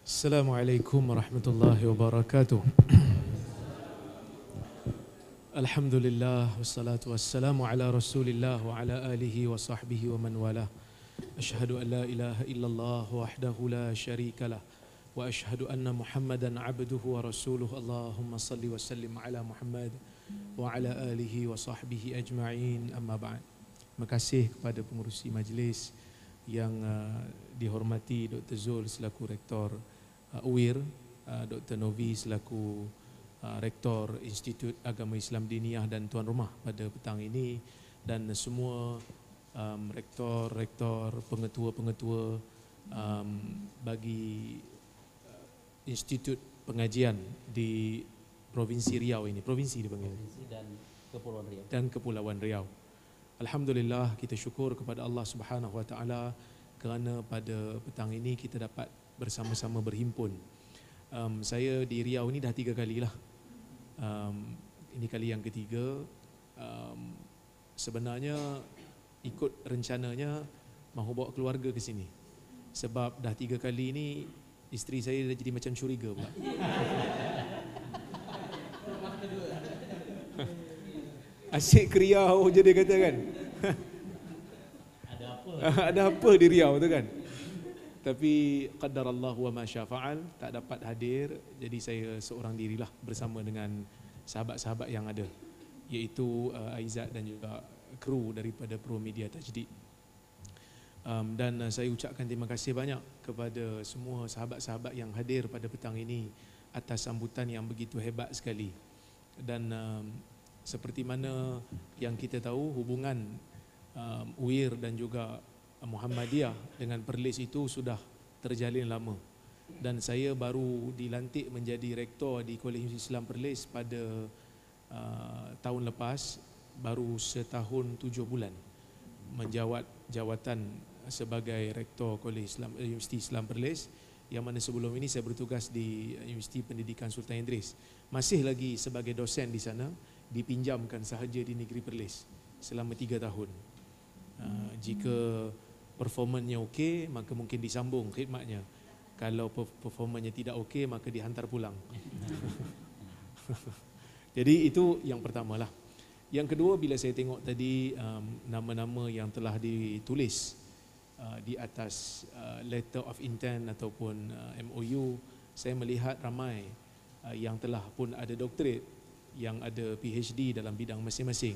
Assalamualaikum warahmatullahi wabarakatuh. Alhamdulillah wassalatu wassalamu ala Rasulillah wa ala alihi wa sahbihi wa man walah. Asyhadu an la ilaha illallah wahdahu la syarikalah wa asyhadu anna Muhammadan abduhu wa rasuluh. Allahumma salli wa sallim ala Muhammad wa ala alihi wa sahbihi ajma'in. Amma ba'd. Terima kasih kepada pengurusi majlis yang dihormati Dr. Zul selaku rektor UIR, Dr. Novi selaku Rektor Institut Agama Islam Diniyah dan tuan rumah pada petang ini, dan semua rektor-rektor, pengetua-pengetua bagi Institut Pengajian di Provinsi Riau ini, provinsi dipanggil, dan Kepulauan Riau. Alhamdulillah, kita syukur kepada Allah Subhanahu Wa Taala kerana pada petang ini kita dapat bersama-sama berhimpun. Saya di Riau ni dah 3 kali lah. Ini kali yang ketiga. Sebenarnya ikut rencananya mahu bawa keluarga ke sini. Sebab dah 3 kali ni isteri saya dah jadi macam curiga pula. Asyik ke Riau je dia kata kan. Ada apa di Riau tu kan. Tapi qadarallahu wa ma syafa'al, tak dapat hadir, jadi saya seorang dirilah bersama dengan sahabat-sahabat yang ada, iaitu Aizat dan juga kru daripada Pro Media Tajdid. Dan saya ucapkan terima kasih banyak kepada semua sahabat-sahabat yang hadir pada petang ini atas sambutan yang begitu hebat sekali. Dan seperti mana yang kita tahu, hubungan UIR dan juga Muhammadiyah dengan Perlis itu sudah terjalin lama, dan saya baru dilantik menjadi rektor di Kolej Islam Perlis pada tahun lepas, baru setahun 7 bulan menjawat jawatan sebagai rektor Kolej Islam Universiti Islam Perlis, yang mana sebelum ini saya bertugas di Universiti Pendidikan Sultan Idris, masih lagi sebagai dosen di sana, dipinjamkan sahaja di Negeri Perlis selama 3 tahun. Jika performanya okey, maka mungkin disambung khidmatnya. Kalau performanya tidak okey, maka dihantar pulang. Jadi itu yang pertamalah. Yang kedua, bila saya tengok tadi nama-nama yang telah ditulis di atas letter of intent ataupun MOU, saya melihat ramai yang telah pun ada doktorat, yang ada PhD dalam bidang masing-masing.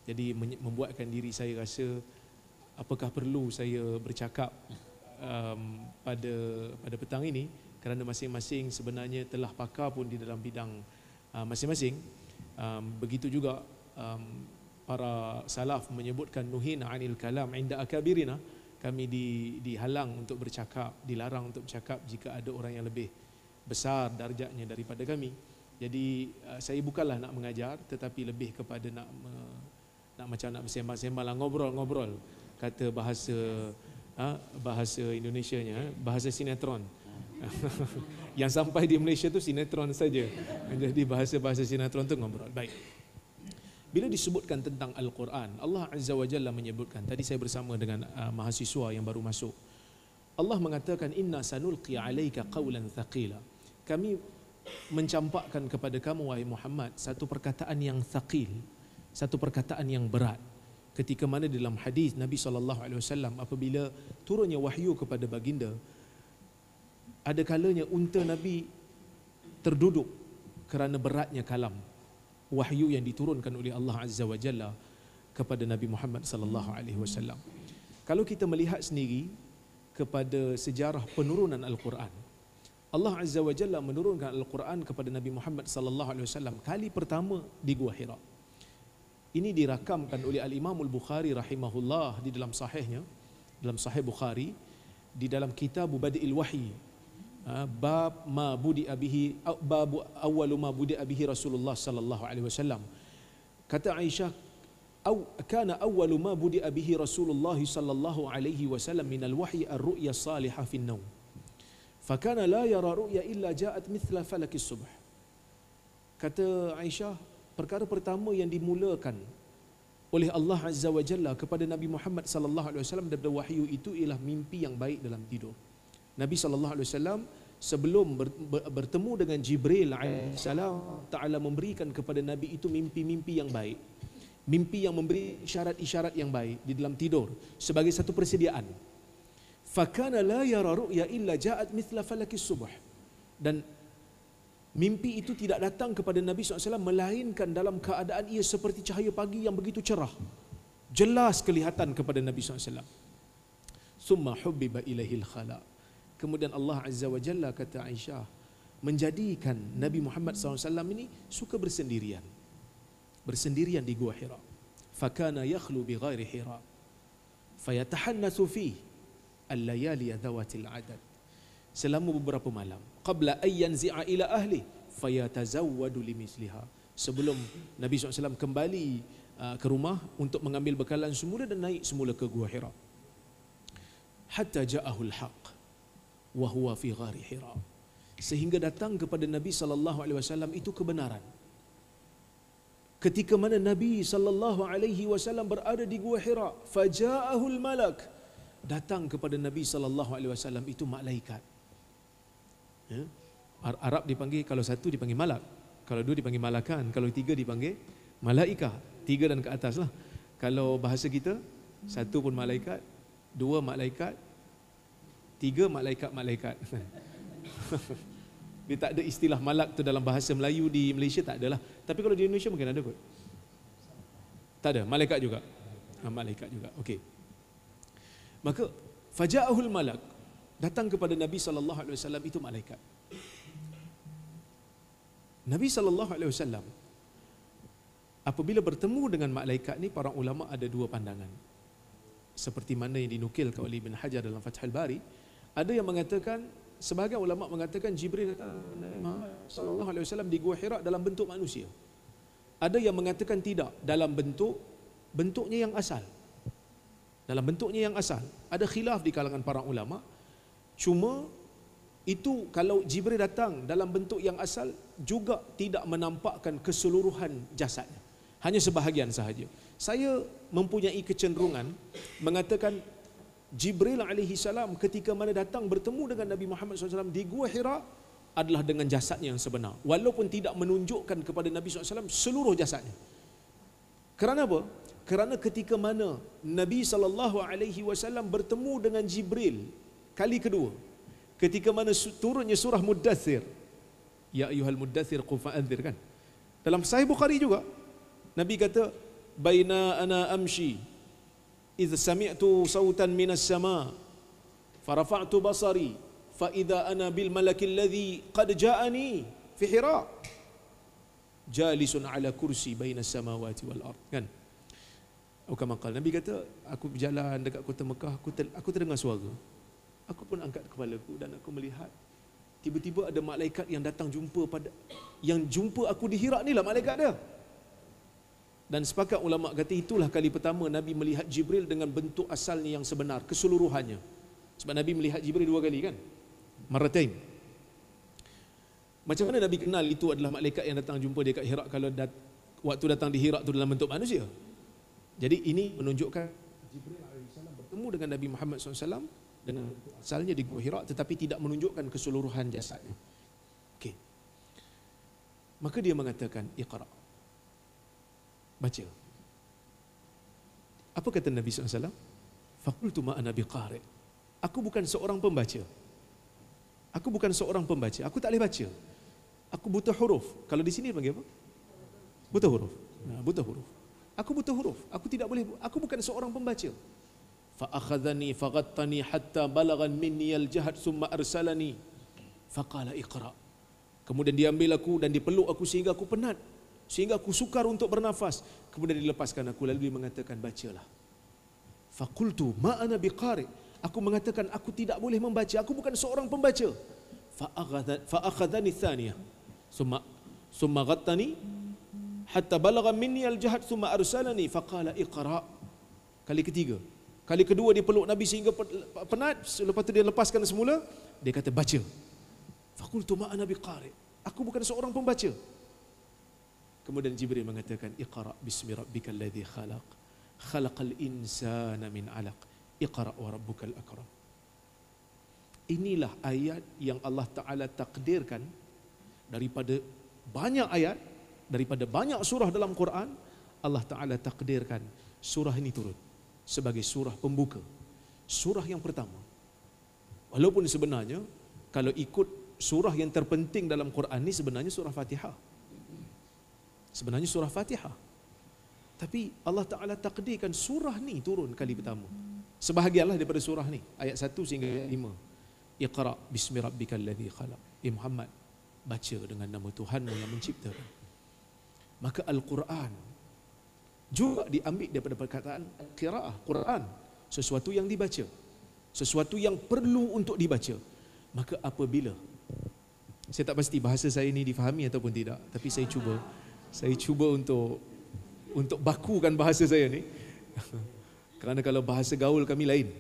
Jadi membuatkan diri saya rasa, apakah perlu saya bercakap pada petang ini, kerana masing-masing sebenarnya telah pakar pun di dalam bidang masing-masing. Begitu juga para salaf menyebutkan nuhina anil kalam inda akabirina, kami dihalang untuk bercakap, dilarang untuk bercakap jika ada orang yang lebih besar darjatnya daripada kami. Jadi saya bukanlah nak mengajar, tetapi lebih kepada nak macam nak bersembang-sembang lah, ngobrol-ngobrol, kata bahasa Indonesianya, bahasa sinetron. Yang sampai di Malaysia tu sinetron saja. Jadi bahasa sinetron tu ngobrol. Baik. Bila disebutkan tentang Al-Quran, Allah Azza wa Jalla menyebutkan, tadi saya bersama dengan mahasiswa yang baru masuk, Allah mengatakan, inna sanulqi alaika qawlan thaqila. Kami mencampakkan kepada kamu, wahai Muhammad, satu perkataan yang thaqil, satu perkataan yang berat. Ketika mana dalam hadis Nabi SAW, apabila turunnya wahyu kepada baginda, ada kalanya unta Nabi terduduk kerana beratnya kalam wahyu yang diturunkan oleh Allah Azza wa Jalla kepada Nabi Muhammad SAW. Kalau kita melihat sendiri kepada sejarah penurunan Al-Quran, Allah Azza wa Jalla menurunkan Al-Quran kepada Nabi Muhammad SAW kali pertama di Gua Hira. Ini dirakamkan oleh Al-Imam Al-Bukhari rahimahullah di dalam sahihnya, dalam Sahih Bukhari, di dalam kitab Badi'il Wahyi, bab ma budi'a bihi, bab awwalu ma budi'a bihi Rasulullah sallallahu alaihi wasallam. Kata Aisyah, kana awwalu ma budi'a bihi Rasulullah sallallahu alaihi wasallam min al-wahyi ar-ru'ya salihah fi an-nawm. Fakana la yara ru'ya illa ja'at mithla falakis subh. Kata Aisyah, perkara pertama yang dimulakan oleh Allah Azza wa Jalla kepada Nabi Muhammad sallallahu alaihi wasallam daripada wahyu itu ialah mimpi yang baik dalam tidur. Nabi sallallahu alaihi wasallam sebelum bertemu dengan Jibril alaihissalam, Ta'ala memberikan kepada Nabi itu mimpi-mimpi yang baik, mimpi yang memberi isyarat-isyarat yang baik di dalam tidur sebagai satu persediaan. Fakana la yara ru'ya illa ja'at mithla falakis subuh. Dan mimpi itu tidak datang kepada Nabi SAW melainkan dalam keadaan ia seperti cahaya pagi yang begitu cerah, jelas kelihatan kepada Nabi SAW. Summa hubbiba ilaihil khala. Kemudian Allah Azza wa Jalla, kata Aisyah, menjadikan Nabi Muhammad SAW ini suka bersendirian. Bersendirian di Gua Hira. Fakana yakhlu bi ghairi Hira. Fayatahannathu fihi al-layali dhawatil adad. Selama beberapa malam. Qabla an yanzi'a ila ahli fayatazawwadu limisliha. Sebelum Nabi SAW kembali ke rumah untuk mengambil bekalan semula dan naik semula ke Gua Hira. Hatta ja'ahul haq wa huwa fi ghari Hira. Sehingga datang kepada Nabi SAW itu kebenaran. Ketika mana Nabi SAW berada di Gua Hira, faja'ahul malak, datang kepada Nabi SAW itu malaikat. Ya? Arab dipanggil, kalau satu dipanggil malak, kalau dua dipanggil malakan, kalau tiga dipanggil malaikah. Tiga dan ke atas lah. Kalau bahasa kita, satu pun malaikat, dua malaikat, tiga malaikat-malaikat. Dia tak ada istilah malak tu dalam bahasa Melayu di Malaysia, tak adalah. Tapi kalau di Indonesia mungkin ada kot. Tak ada, malaikat juga. Malaikat juga. Okey. Maka faja'ahul malak, datang kepada Nabi SAW itu malaikat. Nabi SAW apabila bertemu dengan malaikat ni, para ulama ada dua pandangan. Seperti mana yang dinukilkan oleh Ibn Hajar dalam Fathul Bari, ada yang mengatakan, sebahagian ulama mengatakan Jibril SAW di Gua Hira dalam bentuk manusia. Ada yang mengatakan tidak, dalam bentuknya yang asal. Dalam bentuknya yang asal. Ada khilaf di kalangan para ulama. Cuma itu kalau Jibril datang dalam bentuk yang asal juga tidak menampakkan keseluruhan jasadnya. Hanya sebahagian sahaja. Saya mempunyai kecenderungan mengatakan Jibril alaihi salam ketika mana datang bertemu dengan Nabi Muhammad SAW di Gua Hira adalah dengan jasadnya yang sebenar, walaupun tidak menunjukkan kepada Nabi SAW seluruh jasadnya. Kerana apa? Kerana ketika mana Nabi SAW bertemu dengan Jibril kali kedua, ketika mana turunnya surah Muddathir, ya ayyuhal muddathir qum fa'anzir, kan? Dalam Sahih Bukhari juga Nabi kata, baina ana amshi idh sami'tu sautan minas sama farafa'tu basari fa idza ana bil malaki alladhi qad ja'ani fi Hira jalisun ala kursi baina samawati wal ard, kan? Nabi kata, aku berjalan dekat kota Mekah, aku terdengar suara. Aku pun angkat kepalaku dan aku melihat tiba-tiba ada malaikat yang datang jumpa aku di Hira ni lah malaikat dia. Dan sepakat ulama kata itulah kali pertama Nabi melihat Jibril dengan bentuk asalnya yang sebenar, keseluruhannya. Sebab Nabi melihat Jibril dua kali, kan? Maratain. Macam mana Nabi kenal itu adalah malaikat yang datang jumpa dia kat Hira kalau waktu datang di Hira tu dalam bentuk manusia? Jadi ini menunjukkan Jibril alaihissalam bertemu dengan Nabi Muhammad SAW dengan bentuk asalnya di Gua Hira, tetapi tidak menunjukkan keseluruhan jasadnya. Okey. Maka dia mengatakan, Iqra. Baca. Apa kata Nabi SAW? Faqultu ma ana biqari. Aku bukan seorang pembaca. Aku bukan seorang pembaca. Aku tak boleh baca. Aku buta huruf. Kalau di sini panggil apa? Buta huruf. Nah, buta huruf. Aku buta huruf. Aku tidak boleh. Aku bukan seorang pembaca. Fa akhadhani faghattani hatta balaghan minni al-jahd thumma arsalani faqala iqra. Kemudian dia ambil aku dan dipeluk aku sehingga aku penat, sehingga aku sukar untuk bernafas. Kemudian dilepaskan aku, lalu dia mengatakan bacalah. Faqultu ma ana biqari. Aku mengatakan aku tidak boleh membaca, aku bukan seorang pembaca. Fa akhadhani thaniyah thumma ghattani hatta balagha minni al-jahd thumma arsalani faqala iqra. Kali ketiga. Kali kedua dia peluk Nabi sehingga penat, lepas tu dia lepaskan semula, dia kata baca. Faqultu ma ana biqari. Aku bukan seorang pembaca. Kemudian Jibril mengatakan iqra bismi rabbikal ladzi khalaq khalaqal insana min 'alaq iqra wa rabbukal akram. Inilah ayat yang Allah Ta'ala takdirkan daripada banyak ayat, daripada banyak surah dalam Quran. Allah Ta'ala takdirkan surah ini turun sebagai surah pembuka, surah yang pertama. Walaupun sebenarnya kalau ikut surah yang terpenting dalam Quran ini sebenarnya surah Fatihah. Sebenarnya surah Fatihah. Tapi Allah Ta'ala takdirkan surah ni turun kali pertama. Sebahagianlah daripada surah ni, ayat 1 sehingga 5. Iqra bismi rabbikal ladzi khalaq. Muhammad, baca dengan nama Tuhanmu yang menciptakan. Maka Al-Quran juga diambil daripada perkataan qiraah, Quran, sesuatu yang dibaca, sesuatu yang perlu untuk dibaca. Maka apabila, saya tak pasti bahasa saya ini difahami ataupun tidak, tapi saya cuba untuk bakukan bahasa saya ni. Kerana kalau bahasa gaul kami lain,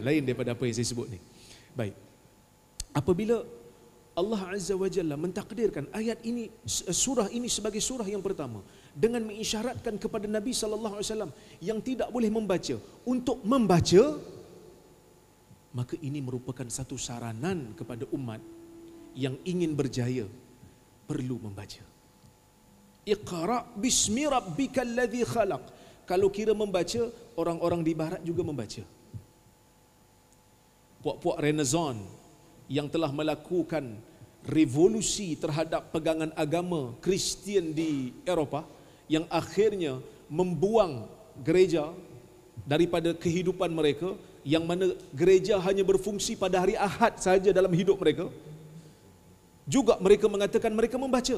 lain daripada apa yang saya sebut ni. Baik. Apabila Allah Azza wa Jalla mentakdirkan ayat ini, surah ini sebagai surah yang pertama, dengan mengisyaratkan kepada Nabi SAW yang tidak boleh membaca untuk membaca, maka ini merupakan satu saranan kepada umat yang ingin berjaya, perlu membaca. Iqra bismi rabbikal ladzi khalaq. Kalau kira membaca, orang-orang di barat juga membaca. Puak-puak Renaissance yang telah melakukan revolusi terhadap pegangan agama Kristian di Eropah, yang akhirnya membuang gereja daripada kehidupan mereka, yang mana gereja hanya berfungsi pada hari Ahad sahaja dalam hidup mereka. Juga mereka mengatakan mereka membaca.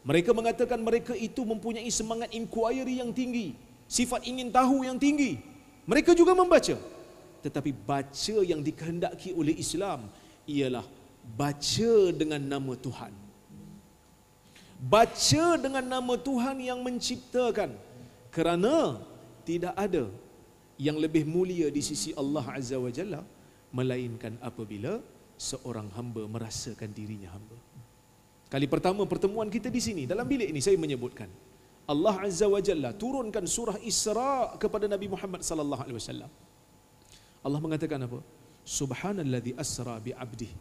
Mereka mengatakan mereka itu mempunyai semangat inquiry yang tinggi, sifat ingin tahu yang tinggi. Mereka juga membaca. Tetapi baca yang dikehendaki oleh Islam ialah baca dengan nama Tuhan. Baca dengan nama Tuhan yang menciptakan. Kerana tidak ada yang lebih mulia di sisi Allah Azza wa Jalla melainkan apabila seorang hamba merasakan dirinya hamba. Kali pertama pertemuan kita di sini, dalam bilik ini saya menyebutkan Allah Azza wa Jalla turunkan surah Isra kepada Nabi Muhammad sallallahu alaihi wasallam. Allah mengatakan apa? Subhanalladzi asra bi 'abdihi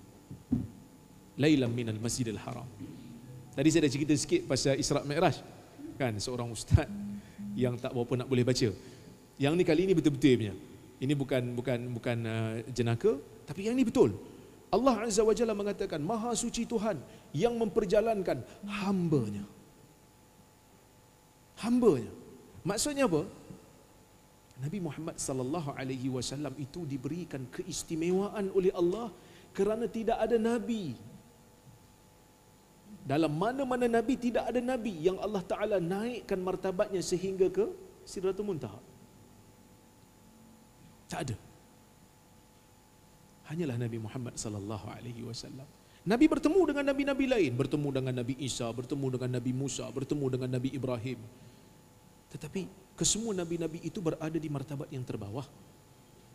lailan minal masjidil haram. Tadi saya dah cerita sikit pasal Isra Mi'raj, kan, seorang ustaz yang tak berapa nak boleh baca. Yang ni kali ini betul-betul punya. Ini bukan jenaka, tapi yang ini betul. Allah Azza wa Jalla mengatakan Maha suci Tuhan yang memperjalankan hamba-Nya. Hamba-Nya. Maksudnya apa? Nabi Muhammad sallallahu alaihi wasallam itu diberikan keistimewaan oleh Allah kerana tidak ada nabi. Dalam mana-mana nabi tidak ada nabi yang Allah Taala naikkan martabatnya sehingga ke Sidratul Muntaha. Tak ada. Hanyalah Nabi Muhammad sallallahu alaihi wasallam. Nabi bertemu dengan nabi-nabi lain, bertemu dengan Nabi Isa, bertemu dengan Nabi Musa, bertemu dengan Nabi Ibrahim. Tetapi kesemua nabi-nabi itu berada di martabat yang terbawah,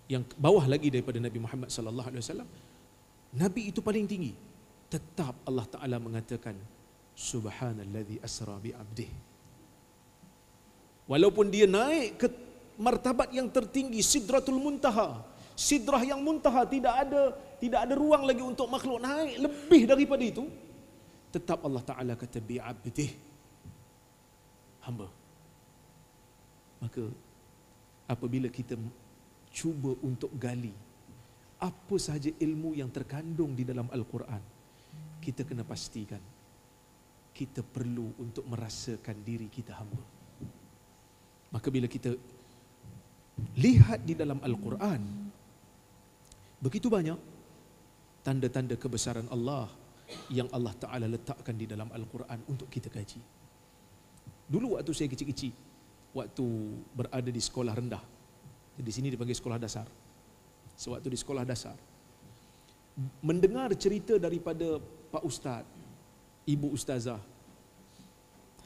yang bawah lagi daripada Nabi Muhammad sallallahu alaihi wasallam. Nabi itu paling tinggi. Tetap Allah Taala mengatakan subhanalladzi asra bi 'abdihi. Walaupun dia naik ke martabat yang tertinggi, Sidratul Muntaha, sidrah yang muntaha, tidak ada ruang lagi untuk makhluk naik lebih daripada itu, tetap Allah Taala kata bi 'abdihi, hamba. Maka apabila kita cuba untuk gali apa sahaja ilmu yang terkandung di dalam Al-Quran, kita kena pastikan kita perlu untuk merasakan diri kita hamba. Maka bila kita lihat di dalam Al-Quran, begitu banyak tanda-tanda kebesaran Allah yang Allah Ta'ala letakkan di dalam Al-Quran untuk kita kaji. Dulu waktu saya kecil-kecil, waktu berada di sekolah rendah, di sini dipanggil sekolah dasar. Sewaktu di sekolah dasar, mendengar cerita daripada Pak Ustaz, Ibu Ustazah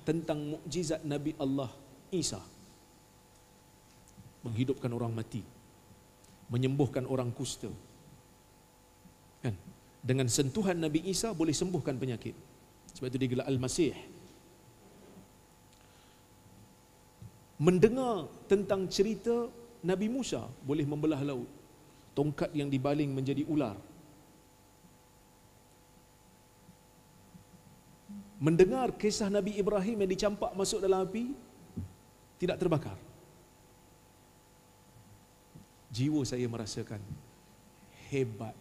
tentang mukjizat Nabi Allah Isa, menghidupkan orang mati, menyembuhkan orang kusta, kan? Dengan sentuhan Nabi Isa boleh sembuhkan penyakit. Sebab itu digelar Al-Masih. Mendengar tentang cerita Nabi Musa boleh membelah laut, tongkat yang dibaling menjadi ular, mendengar kisah Nabi Ibrahim yang dicampak masuk dalam api, tidak terbakar. Jiwa saya merasakan hebat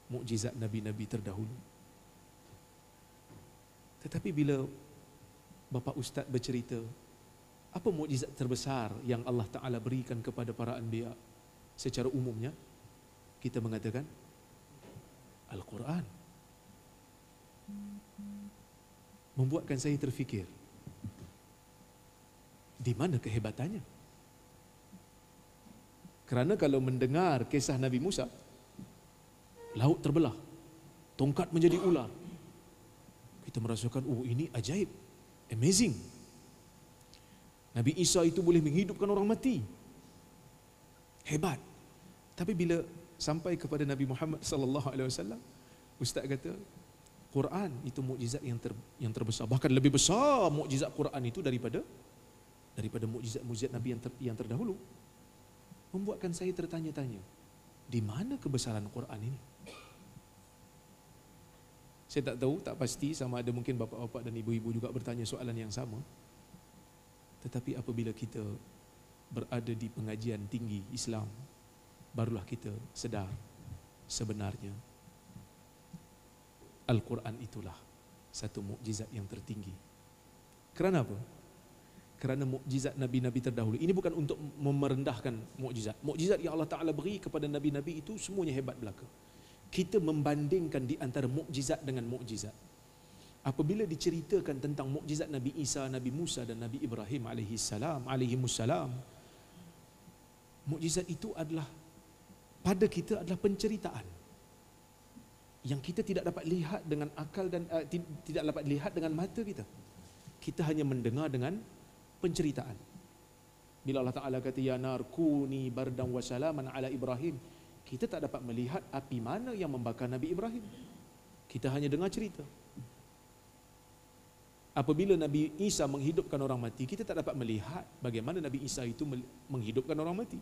mukjizat Nabi-Nabi terdahulu. Tetapi bila Bapa Ustaz bercerita, apa mukjizat terbesar yang Allah Ta'ala berikan kepada para anbiya, secara umumnya kita mengatakan Al-Quran. Membuatkan saya terfikir, di mana kehebatannya? Kerana kalau mendengar kisah Nabi Musa, laut terbelah, tongkat menjadi ular, kita merasakan, oh ini ajaib, amazing. Nabi Isa itu boleh menghidupkan orang mati, hebat. Tapi bila sampai kepada Nabi Muhammad sallallahu alaihi wasallam, Ustaz kata Quran itu mukjizat yang terbesar, bahkan lebih besar mukjizat Quran itu daripada mukjizat Nabi yang terdahulu. Membuatkan saya tertanya-tanya, di mana kebesaran Quran ini? Saya tak tahu, tak pasti sama ada mungkin bapa-bapa dan ibu-ibu juga bertanya soalan yang sama. Tetapi apabila kita berada di pengajian tinggi Islam, barulah kita sedar sebenarnya Al-Quran itulah satu mukjizat yang tertinggi. Kerana apa? Kerana mukjizat Nabi-Nabi terdahulu ini bukan untuk memerendahkan mukjizat. Mukjizat yang Allah Ta'ala beri kepada Nabi-Nabi itu semuanya hebat belaka. Kita membandingkan di antara mukjizat dengan mukjizat. Apabila diceritakan tentang mukjizat Nabi Isa, Nabi Musa dan Nabi Ibrahim alaihimussalam, mukjizat itu adalah pada kita adalah penceritaan yang kita tidak dapat lihat dengan akal dan tidak dapat lihat dengan mata kita. Kita hanya mendengar dengan penceritaan. Bila Allah Ta'ala kata ya nar kuni bardan wa salaman ala Ibrahim, kita tak dapat melihat api mana yang membakar Nabi Ibrahim. Kita hanya dengar cerita. Apabila Nabi Isa menghidupkan orang mati, kita tak dapat melihat bagaimana Nabi Isa itu menghidupkan orang mati.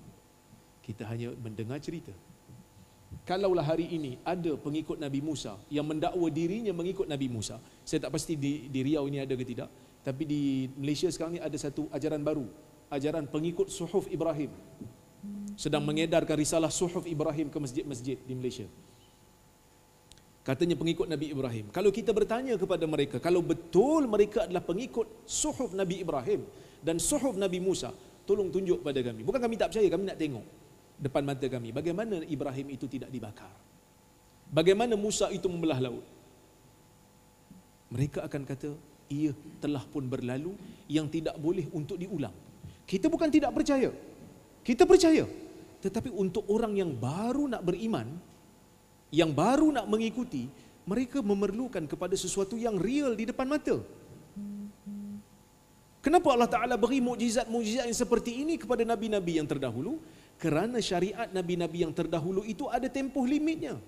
Kita hanya mendengar cerita. Kalaulah hari ini ada pengikut Nabi Musa yang mendakwa dirinya mengikut Nabi Musa, saya tak pasti di Riau ini ada ke tidak, tapi di Malaysia sekarang ni ada satu ajaran baru, ajaran pengikut Suhuf Ibrahim, sedang mengedarkan risalah Suhuf Ibrahim ke masjid-masjid di Malaysia. Katanya pengikut Nabi Ibrahim. Kalau kita bertanya kepada mereka, kalau betul mereka adalah pengikut Suhuf Nabi Ibrahim dan Suhuf Nabi Musa, tolong tunjuk pada kami. Bukan kami tak percaya, kami nak tengok depan mata kami bagaimana Ibrahim itu tidak dibakar, bagaimana Musa itu membelah laut. Mereka akan kata, ia telah pun berlalu yang tidak boleh untuk diulang. Kita bukan tidak percaya, kita percaya. Tetapi untuk orang yang baru nak beriman, yang baru nak mengikuti, mereka memerlukan kepada sesuatu yang real di depan mata. Kenapa Allah Ta'ala beri mukjizat-mukjizat yang seperti ini kepada Nabi-Nabi yang terdahulu? Kerana syariat Nabi-Nabi yang terdahulu itu ada tempoh limitnya.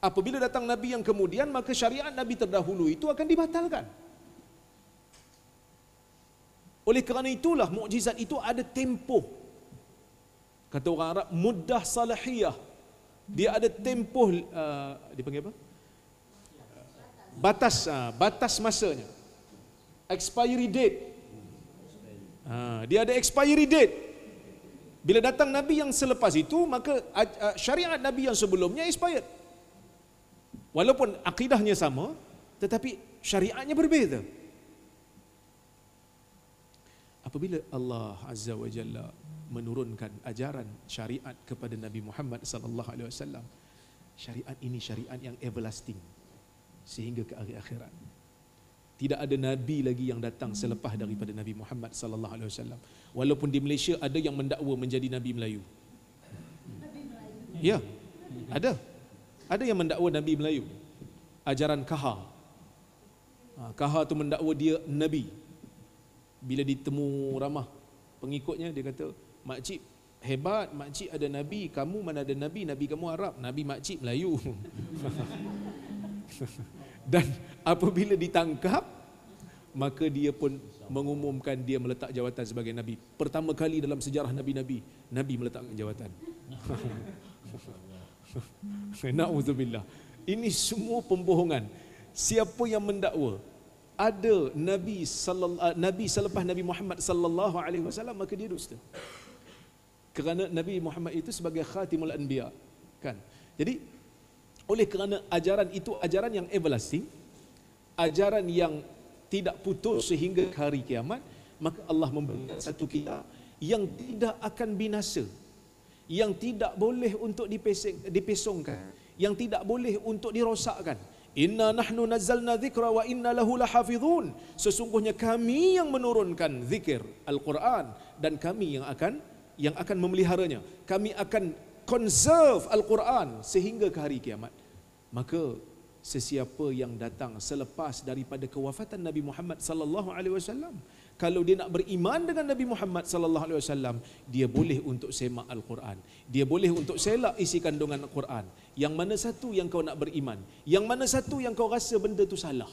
Apabila datang Nabi yang kemudian, maka syariat Nabi terdahulu itu akan dibatalkan. Oleh kerana itulah mukjizat itu ada tempoh. Kata orang Arab, muddah salahiyah. Dia ada tempoh, dipanggil apa? Batas masanya. Expiry date. Dia ada expiry date. Bila datang Nabi yang selepas itu, maka syariat Nabi yang sebelumnya expired. Walaupun akidahnya sama, tetapi syariatnya berbeza. Apabila Allah Azza wa Jalla menurunkan ajaran syariat kepada Nabi Muhammad sallallahu alaihi wasallam, syariat ini syariat yang everlasting sehingga ke akhir akhirat. Tidak ada nabi lagi yang datang selepas daripada Nabi Muhammad sallallahu alaihi wasallam. Walaupun di Malaysia ada yang mendakwa menjadi nabi Melayu. Ya, ada. Ada yang mendakwa nabi Melayu. Ajaran Kaha. Kaha tu mendakwa dia nabi. Bila ditemu ramah pengikutnya, dia kata, makcik hebat, makcik ada nabi, kamu mana ada nabi, nabi kamu Arab, nabi makcik Melayu. Dan apabila ditangkap, maka dia pun mengumumkan dia meletak jawatan sebagai nabi. Pertama kali dalam sejarah nabi-nabi, nabi meletakkan jawatan. Na'udzubillah. Ini semua pembohongan. Siapa yang mendakwa ada nabi selepas Nabi Muhammad sallallahu alaihi wasallam, maka dia dusta. Kerana Nabi Muhammad itu sebagai khatimul anbiya, kan? Jadi oleh kerana ajaran itu ajaran yang everlasting, ajaran yang tidak putus sehingga hari kiamat, maka Allah memberikan satu kitab yang tidak akan binasa, yang tidak boleh untuk dipesongkan, yang tidak boleh untuk dirosakkan. Inna nahnu nazzalna dzikra wa inna lahu lahafizun. Sesungguhnya kami yang menurunkan zikir Al-Quran dan kami yang akan memeliharanya. Kami akan conserve Al-Quran sehingga ke hari kiamat. Maka sesiapa yang datang selepas daripada kewafatan Nabi Muhammad sallallahu alaihi wasallam, kalau dia nak beriman dengan Nabi Muhammad sallallahu alaihi wasallam, dia boleh untuk semak Al-Quran. Dia boleh untuk selak isi kandungan Al-Quran. Yang mana satu yang kau nak beriman, yang mana satu yang kau rasa benda tu salah,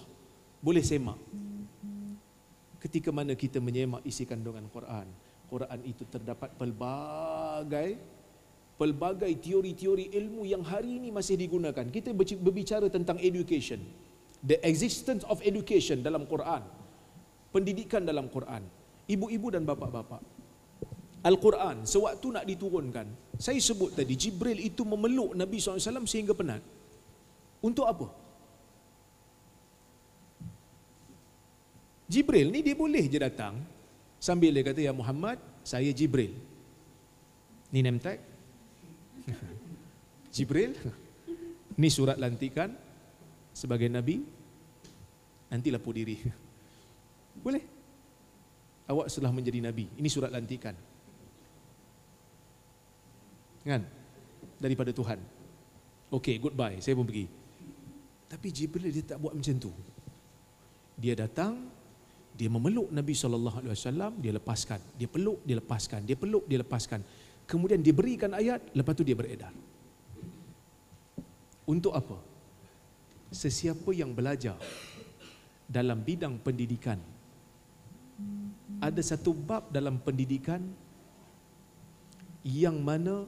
boleh semak. Ketika mana kita menyemak isi kandungan Quran, Quran itu terdapat pelbagai teori-teori ilmu yang hari ini masih digunakan. Kita berbicara tentang education, the existence of education dalam Quran, pendidikan dalam Quran. Ibu-ibu dan bapa-bapa, Al-Quran sewaktu nak diturunkan, saya sebut tadi, Jibril itu memeluk Nabi SAW sehingga penat. Untuk apa? Jibril ni dia boleh je datang sambil dia kata, ya Muhammad, saya Jibril. Ni name tag Jibril, ni surat lantikan sebagai Nabi, nanti lapor diri. Boleh. Awak setelah menjadi Nabi, ini surat lantikan, kan, daripada Tuhan. Okey, goodbye, saya pun pergi. Tapi Jibril dia tak buat macam tu. Dia datang, dia memeluk Nabi SAW, dia lepaskan, dia peluk, dia lepaskan, dia peluk, dia lepaskan. Kemudian dia berikan ayat, lepas tu dia beredar. Untuk apa? Sesiapa yang belajar dalam bidang pendidikan, ada satu bab dalam pendidikan yang mana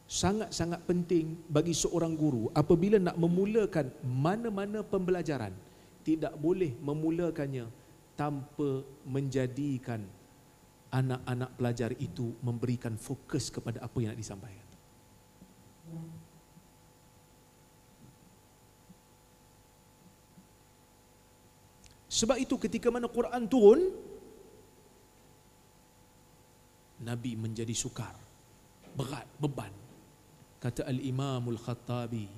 sangat-sangat penting bagi seorang guru apabila nak memulakan mana-mana pembelajaran, tidak boleh memulakannya tanpa menjadikan anak-anak pelajar itu memberikan fokus kepada apa yang nak disampaikan. Sebab itu ketika mana Quran turun, Nabi menjadi sukar, berat, beban. Kata Al-Imamul Khattabi,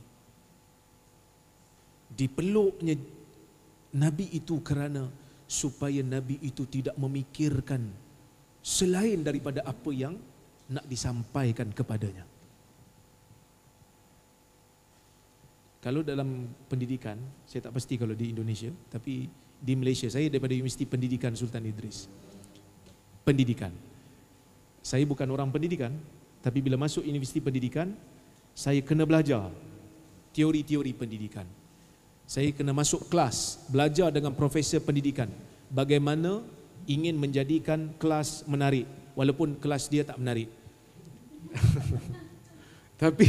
dipeluknya Nabi itu kerana supaya Nabi itu tidak memikirkan selain daripada apa yang nak disampaikan kepadanya. Kalau dalam pendidikan, saya tak pasti kalau di Indonesia, tapi di Malaysia, saya daripada Universiti Pendidikan Sultan Idris. Pendidikan. Saya bukan orang pendidikan, tapi bila masuk Universiti Pendidikan, saya kena belajar teori-teori pendidikan. Saya kena masuk kelas, belajar dengan profesor pendidikan bagaimana ingin menjadikan kelas menarik, walaupun kelas dia tak menarik. Tapi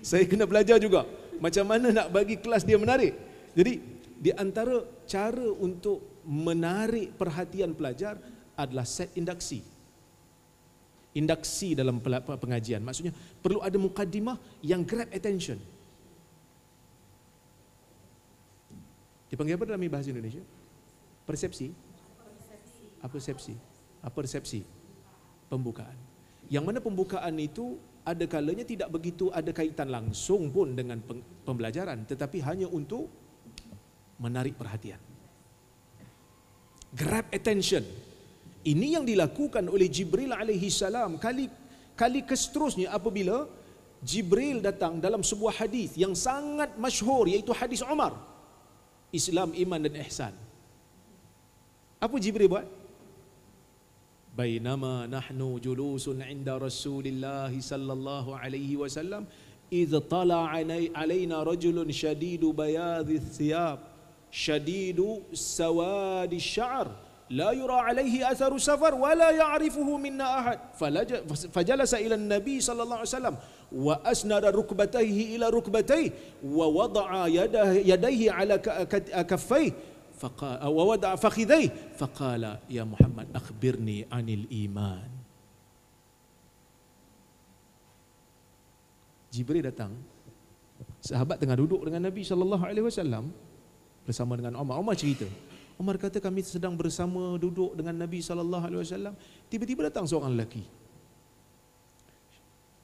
saya kena belajar juga macam mana nak bagi kelas dia menarik. Jadi di antara cara untuk menarik perhatian pelajar adalah set induksi. Induksi dalam pengajian, maksudnya perlu ada mukaddimah yang grab attention. Dipanggil apa dalam bahasa Indonesia? Persepsi? Apa persepsi? Apa persepsi? Pembukaan. Yang mana pembukaan itu ada kalanya tidak begitu ada kaitan langsung pun dengan pembelajaran, tetapi hanya untuk menarik perhatian. Grab attention. Ini yang dilakukan oleh Jibril alaihi salam kali keseterusnya apabila Jibril datang dalam sebuah hadis yang sangat masyhur, iaitu hadis Umar. Islam, iman dan ihsan. Apa Jibril buat? Bainama nahnu julusun 'inda Rasulillah sallallahu alaihi wasallam idh tala'a alaina rajulun shadidu bayadhi thiyab shadidu sawadi sya'r la yura alaihi atharu safar wa la ya'rifuhu minna ahad fajalasa ila an-nabi sallallahu alaihi wasallam wa asnada rukbatayhi ila rukbatayhi wa wada'a yadayhi ala kaffayhi wa wada'a fakhidhayhi faqala ya Muhammad akhbirni 'anil iman. Jibril datang, sahabat tengah duduk dengan Nabi sallallahu alaihi wasallam bersama dengan Umar. Umar cerita, Umar kata kami sedang bersama duduk dengan Nabi sallallahu alaihi wasallam, tiba-tiba datang seorang lelaki.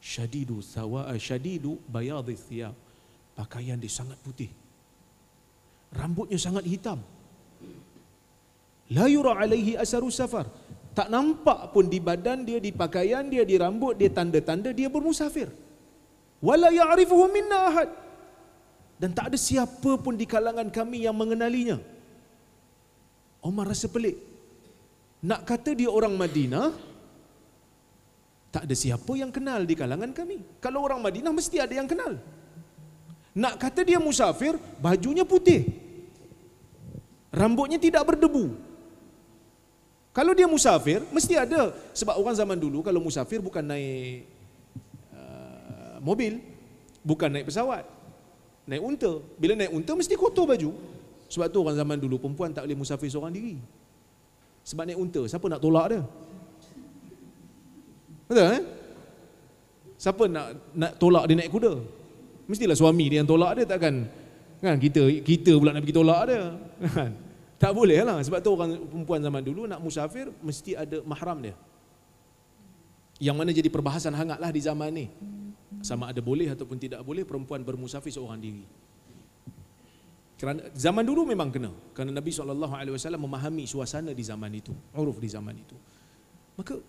Syadidu bayadhi thiyab. Pakaian dia sangat putih. Rambutnya sangat hitam. La yura alaihi asaru safar. Tak nampak pun di badan dia, di pakaian dia, di rambut dia tanda-tanda dia bermusafir. Wala ya'rifuhu minna ahad. Dan tak ada siapa pun di kalangan kami yang mengenalinya. Umar rasa pelik. Nak kata dia orang Madinah, tak ada siapa yang kenal di kalangan kami. Kalau orang Madinah mesti ada yang kenal. Nak kata dia musafir, bajunya putih, rambutnya tidak berdebu. Kalau dia musafir, mesti ada. Sebab orang zaman dulu kalau musafir bukan naik mobil, bukan naik pesawat, naik unta. Bila naik unta mesti kotor baju. Sebab tu orang zaman dulu perempuan tak boleh musafir seorang diri. Sebab naik unta, siapa nak tolak dia? Betul Siapa nak tolak dia naik kuda? Mestilah suami dia yang tolak dia, takkan kan kita pula nak pergi tolak dia. Kan? Tak boleh lah. Sebab tu orang perempuan zaman dulu nak musafir mesti ada mahram dia. Yang mana jadi perbahasan hangatlah di zaman ni. Sama ada boleh ataupun tidak boleh perempuan bermusafir seorang diri. Kerana zaman dulu memang kena. Kerana Nabi SAW memahami suasana di zaman itu, uruf di zaman itu. Maka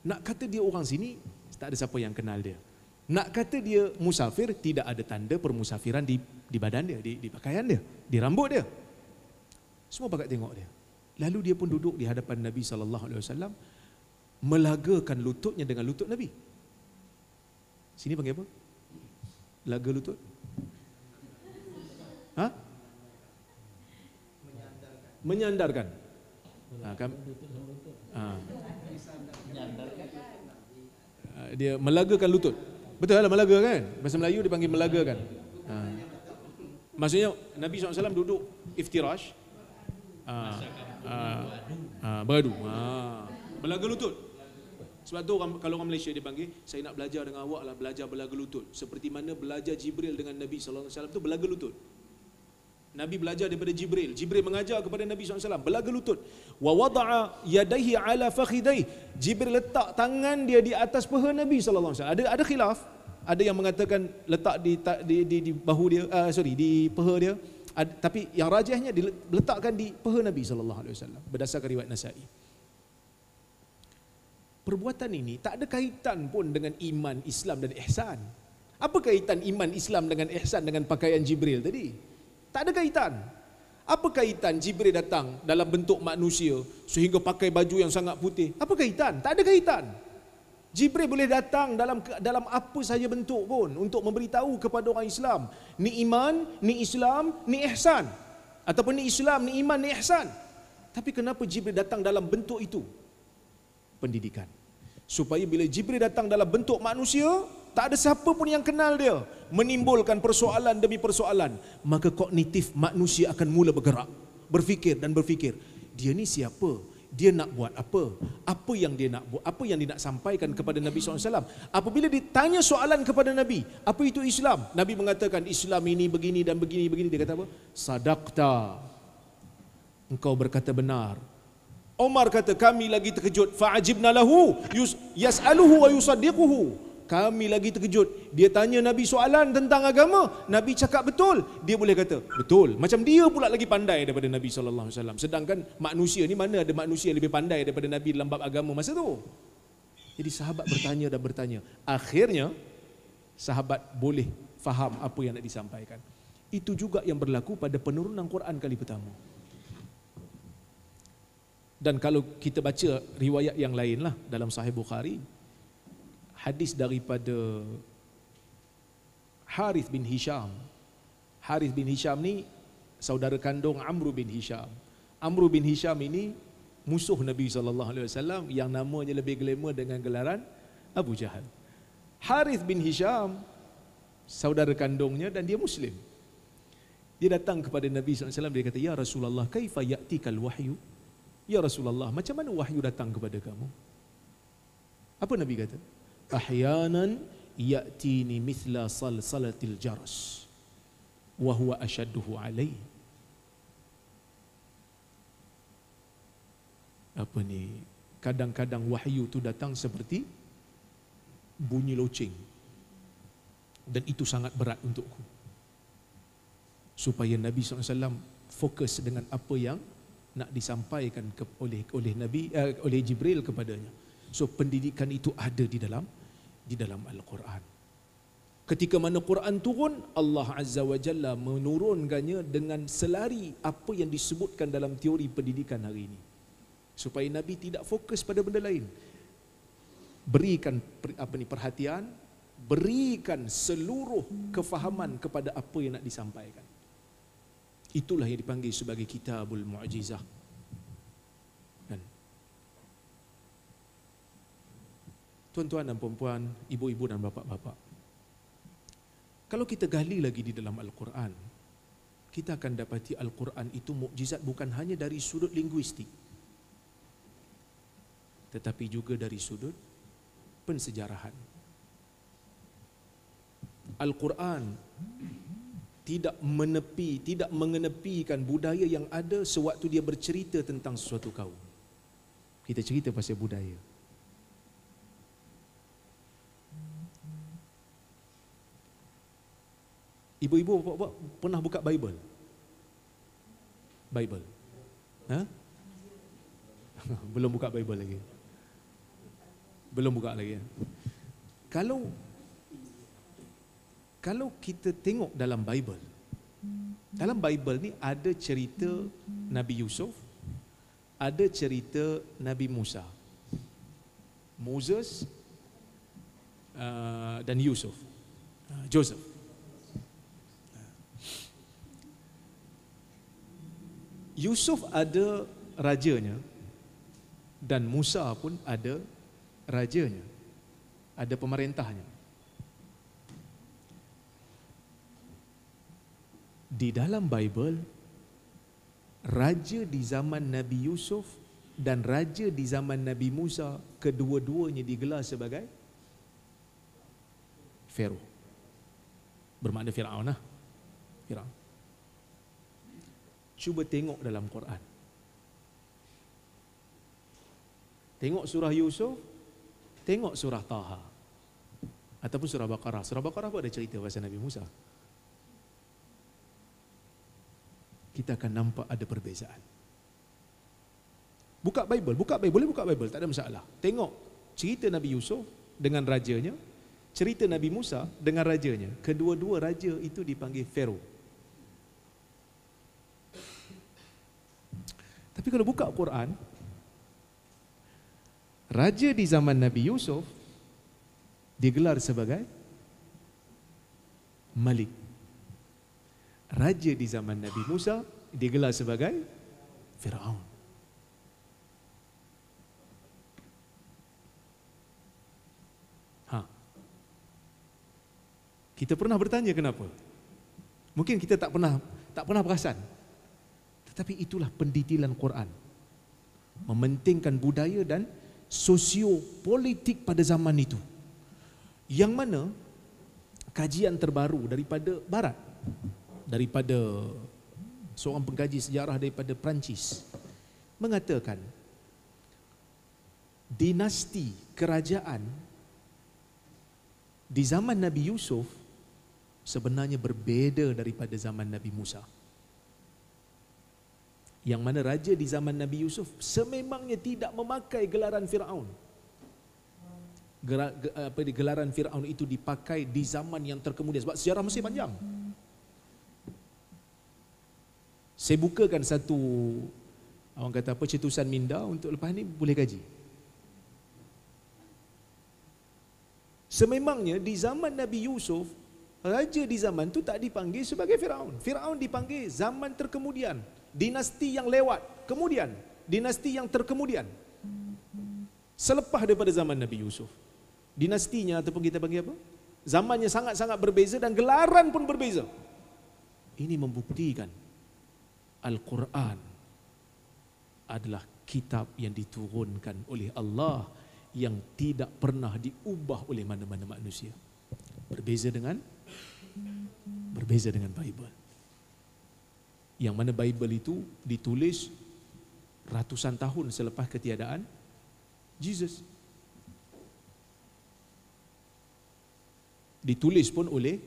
nak kata dia orang sini, tak ada siapa yang kenal dia. Nak kata dia musafir, tidak ada tanda permusafiran di badan dia, di pakaian dia, di rambut dia. Semua pakat tengok dia. Lalu dia pun duduk di hadapan Nabi SAW, melagakan lututnya dengan lutut Nabi. Sini panggil apa? Laga lutut? Ha? Menyandarkan. Dia melagakan lutut. Betul lah melaga kan? Bahasa Melayu dipanggil melagakan. Maksudnya Nabi SAW duduk iftirash, beradu, melaga lutut. Sebab tu kalau orang Malaysia dia panggil, saya nak belajar dengan awak lah, belajar belaga lutut. Seperti mana belajar Jibril dengan Nabi SAW tu belaga lutut. Nabi belajar daripada Jibril. Jibril mengajar kepada Nabi SAW belaga lutut. Wa wada'a yadayhi ala fakhidayhi. Jibril letak tangan dia di atas paha Nabi SAW. Ada khilaf. Ada yang mengatakan letak di bahu dia, di paha dia. Tapi yang rajihnya diletakkan di paha Nabi SAW berdasarkan riwayat Nasa'i. Perbuatan ini tak ada kaitan pun dengan iman, Islam dan ihsan. Apa kaitan iman, Islam dengan ihsan dengan pakaian Jibril tadi? Tak ada kaitan. Apa kaitan Jibril datang dalam bentuk manusia sehingga pakai baju yang sangat putih? Apa kaitan? Tak ada kaitan. Jibril boleh datang dalam apa saja bentuk pun untuk memberitahu kepada orang Islam, ni iman, ni Islam, ni ihsan. Ataupun ni Islam, ni iman, ni ihsan. Tapi kenapa Jibril datang dalam bentuk itu? Pendidikan. Supaya bila Jibril datang dalam bentuk manusia, tak ada siapa pun yang kenal dia, menimbulkan persoalan demi persoalan, maka kognitif manusia akan mula bergerak, berfikir dan berfikir, dia ni siapa? Dia nak buat apa? Apa yang dia nak buat? Apa yang dia nak sampaikan kepada Nabi SAW? Apabila ditanya soalan kepada Nabi, apa itu Islam? Nabi mengatakan Islam ini begini dan begini. Dia kata apa? Sadaqta. Engkau berkata benar. Umar kata kami lagi terkejut. Fa'ajibna lahu yas'aluhu wa yusaddiquhu. Kami lagi terkejut. Dia tanya Nabi soalan tentang agama, Nabi cakap betul. Dia boleh kata betul. Macam dia pula lagi pandai daripada Nabi SAW. Sedangkan manusia ni, mana ada manusia yang lebih pandai daripada Nabi dalam bab agama masa tu. Jadi sahabat bertanya dan bertanya. Akhirnya sahabat boleh faham apa yang nak disampaikan. Itu juga yang berlaku pada penurunan Quran kali pertama. Dan kalau kita baca riwayat yang lain lah dalam Sahih Bukhari, hadis daripada Harith bin Hisham. Harith bin Hisham ni saudara kandung Amr bin Hisham. Amr bin Hisham ini musuh Nabi SAW yang namanya lebih glamour dengan gelaran Abu Jahal. Harith bin Hisham saudara kandungnya dan dia Muslim. Dia datang kepada Nabi SAW, dia kata, "Ya Rasulullah, kaifa ya'tikal wahyu?" Ya Rasulullah, macam mana wahyu datang kepada kamu? Apa Nabi kata? "Ahyanan ya'tini mithla salsalatil jaras wa huwa ashadduhu alai." Apa ni? Kadang-kadang wahyu tu datang seperti bunyi loceng. Dan itu sangat berat untukku. Supaya Nabi SAW fokus dengan apa yang nak disampaikan oleh Nabi, oleh Jibril kepadanya. So pendidikan itu ada di dalam Al-Quran. Ketika mana Quran turun, Allah Azza wa Jalla menurunkannya dengan selari apa yang disebutkan dalam teori pendidikan hari ini. Supaya Nabi tidak fokus pada benda lain. Berikan perhatian, berikan seluruh kefahaman kepada apa yang nak disampaikan. Itulah yang dipanggil sebagai kitabul mu'jizah. Kan? Tuan-tuan dan puan-puan, ibu-ibu dan bapa-bapa, kalau kita gali lagi di dalam Al-Quran, kita akan dapati Al-Quran itu mukjizat bukan hanya dari sudut linguistik, tetapi juga dari sudut pensejarahan. Al-Quran tidak mengenepikan budaya yang ada sewaktu dia bercerita tentang sesuatu kaum. Kita cerita pasal budaya. Ibu-ibu, bapak-bapak pernah buka Bible? Bible? Ha? Belum buka Bible lagi. Belum buka lagi. Kalau kita tengok dalam Bible ni ada cerita Nabi Yusuf, ada cerita Nabi Musa, Moses dan Yusuf, Joseph. Yusuf ada rajanya dan Musa pun ada rajanya, ada pemerintahnya. Di dalam Bible, raja di zaman Nabi Yusuf dan raja di zaman Nabi Musa, kedua-duanya digelar sebagai Pharaoh. Bermakna Firaun lah. Firaun. Cuba tengok dalam Quran. Tengok surah Yusuf, tengok surah Taha ataupun surah Baqarah. Surah Baqarah pun ada cerita pasal Nabi Musa. Kita akan nampak ada perbezaan. Buka Bible, boleh buka Bible, tak ada masalah. Tengok cerita Nabi Yusuf dengan rajanya, cerita Nabi Musa dengan rajanya. Kedua-dua raja itu dipanggil Pharaoh. Tapi kalau buka Quran, raja di zaman Nabi Yusuf digelar sebagai Malik. Raja di zaman Nabi Musa digelar sebagai Firaun. Kita pernah bertanya kenapa? Mungkin kita tak pernah perasan. Tetapi itulah pendetilan Quran. Mementingkan budaya dan sosiopolitik pada zaman itu. Yang mana kajian terbaru daripada Barat, daripada seorang pengkaji sejarah daripada Perancis, mengatakan dinasti kerajaan di zaman Nabi Yusuf sebenarnya berbeza daripada zaman Nabi Musa. Yang mana raja di zaman Nabi Yusuf sememangnya tidak memakai gelaran Firaun. Gelaran Firaun itu dipakai di zaman yang terkemudian, sebab sejarah Mesir panjang. Saya bukakan satu, orang kata apa, cetusan minda untuk lepas ni boleh kaji. Sememangnya di zaman Nabi Yusuf, raja di zaman tu tak dipanggil sebagai Firaun. Firaun dipanggil zaman terkemudian, dinasti yang lewat, kemudian dinasti yang terkemudian. Selepas daripada zaman Nabi Yusuf, dinastinya ataupun kita panggil apa? Zamannya sangat-sangat berbeza dan gelaran pun berbeza. Ini membuktikan Al-Quran adalah kitab yang diturunkan oleh Allah yang tidak pernah diubah oleh mana-mana manusia. Berbeza dengan Bible. Yang mana Bible itu ditulis ratusan tahun selepas ketiadaan Jesus. Ditulis pun oleh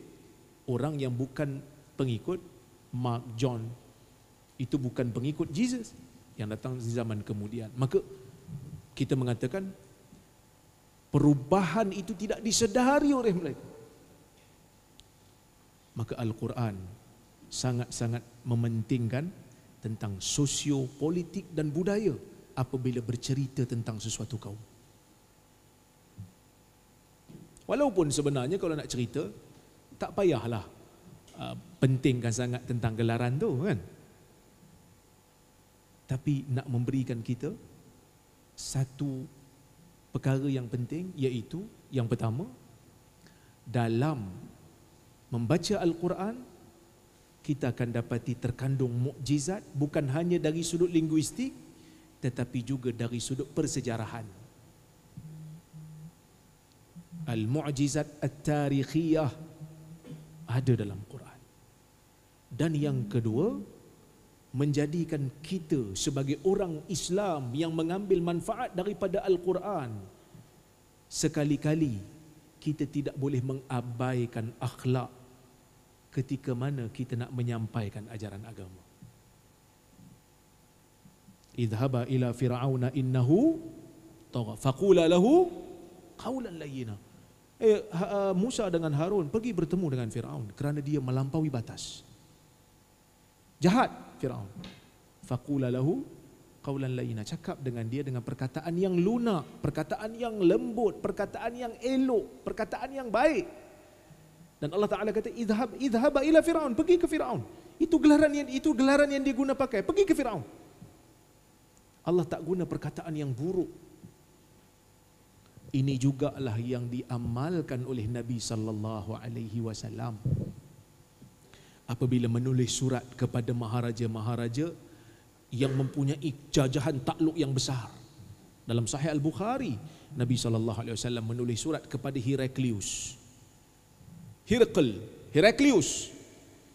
orang yang bukan pengikut Mark, John. Itu bukan pengikut Jesus yang datang di zaman kemudian. Maka kita mengatakan perubahan itu tidak disedari oleh mereka. Maka Al-Quran sangat-sangat mementingkan tentang sosio-politik dan budaya apabila bercerita tentang sesuatu kaum. Walaupun sebenarnya kalau nak cerita, tak payahlah pentingkan sangat tentang gelaran tu kan. Tapi nak memberikan kita satu perkara yang penting, iaitu yang pertama, dalam membaca Al-Quran, kita akan dapati terkandung mukjizat bukan hanya dari sudut linguistik, tetapi juga dari sudut persejarahan. Al-mu'jizat at-tarikhiyah ada dalam Quran. Dan yang kedua, menjadikan kita sebagai orang Islam yang mengambil manfaat daripada Al-Quran, sekali-kali kita tidak boleh mengabaikan akhlak ketika mana kita nak menyampaikan ajaran agama. Idhaba ila fir'auna innahu tagha faqula lahu qawlan layyina. Musa dengan Harun pergi bertemu dengan Firaun kerana dia melampaui batas. Jahat Firaun. Faqula lahu qawlan layyina, cakap dengan dia dengan perkataan yang lunak, perkataan yang lembut, perkataan yang elok, perkataan yang baik. Dan Allah Taala kata idhaba ila Firaun, pergi ke Firaun. Itu gelaran yang dia guna pakai, pergi ke Firaun. Allah tak guna perkataan yang buruk. Ini jugalah yang diamalkan oleh Nabi sallallahu alaihi wasallam apabila menulis surat kepada maharaja-maharaja yang mempunyai jajahan takluk yang besar. Dalam Sahih Al-Bukhari, Nabi sallallahu alaihi wasallam menulis surat kepada Heraklius. Heraklius.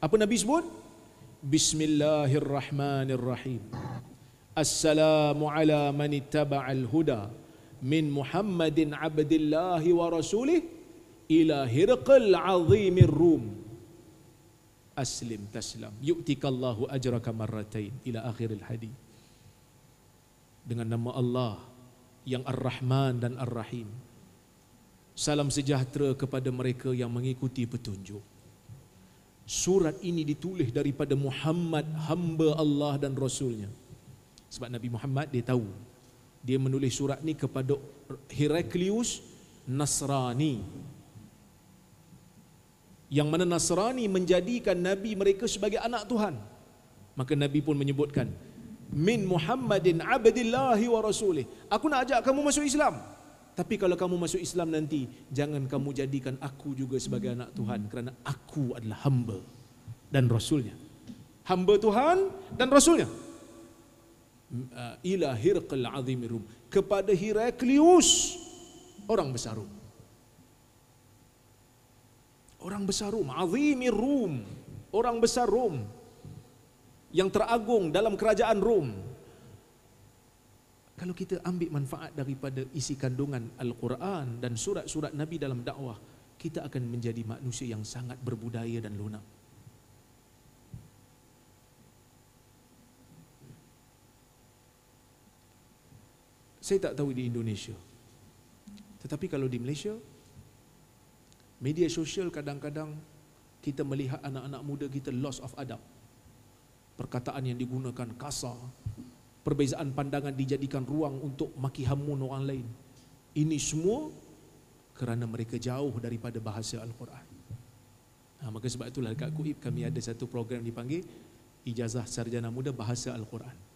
Apa Nabi sebut? Bismillahirrahmanirrahim. Assalamu ala man ittaba'al huda min Muhammadin abdillahi wa rasulih ila Hirqal azimir rum. Aslim taslam yu'tikallahu ajraka marratain ila akhiril hadis. Dengan nama Allah yang Ar-Rahman dan Ar-Rahim. Salam sejahtera kepada mereka yang mengikuti petunjuk. Surat ini ditulis daripada Muhammad, hamba Allah dan Rasulnya. Sebab Nabi Muhammad dia tahu, dia menulis surat ni kepada Heraklius Nasrani, yang mana Nasrani menjadikan Nabi mereka sebagai anak Tuhan. Maka Nabi pun menyebutkan, min Muhammadin abdillahi wa rasulih. Aku nak ajak kamu masuk Islam, tapi kalau kamu masuk Islam nanti, jangan kamu jadikan aku juga sebagai anak Tuhan, kerana aku adalah hamba dan Rasulnya. Hamba Tuhan dan Rasulnya. Ila Hirqal azimir rum, kepada Heraklius, orang besar Rum. Orang besar Rum, azimir Rum, orang besar Rum yang teragung dalam kerajaan Rom. Kalau kita ambil manfaat daripada isi kandungan Al-Quran dan surat-surat Nabi dalam dakwah, kita akan menjadi manusia yang sangat berbudaya dan lunak. Saya tak tahu di Indonesia, tetapi kalau di Malaysia, media sosial kadang-kadang kita melihat anak-anak muda kita loss of adab. Perkataan yang digunakan kasar, perbezaan pandangan dijadikan ruang untuk maki hamun orang lain. Ini semua kerana mereka jauh daripada bahasa Al-Quran. Maka sebab itulah dekat KUIP kami ada satu program dipanggil Ijazah Sarjana Muda Bahasa Al-Quran.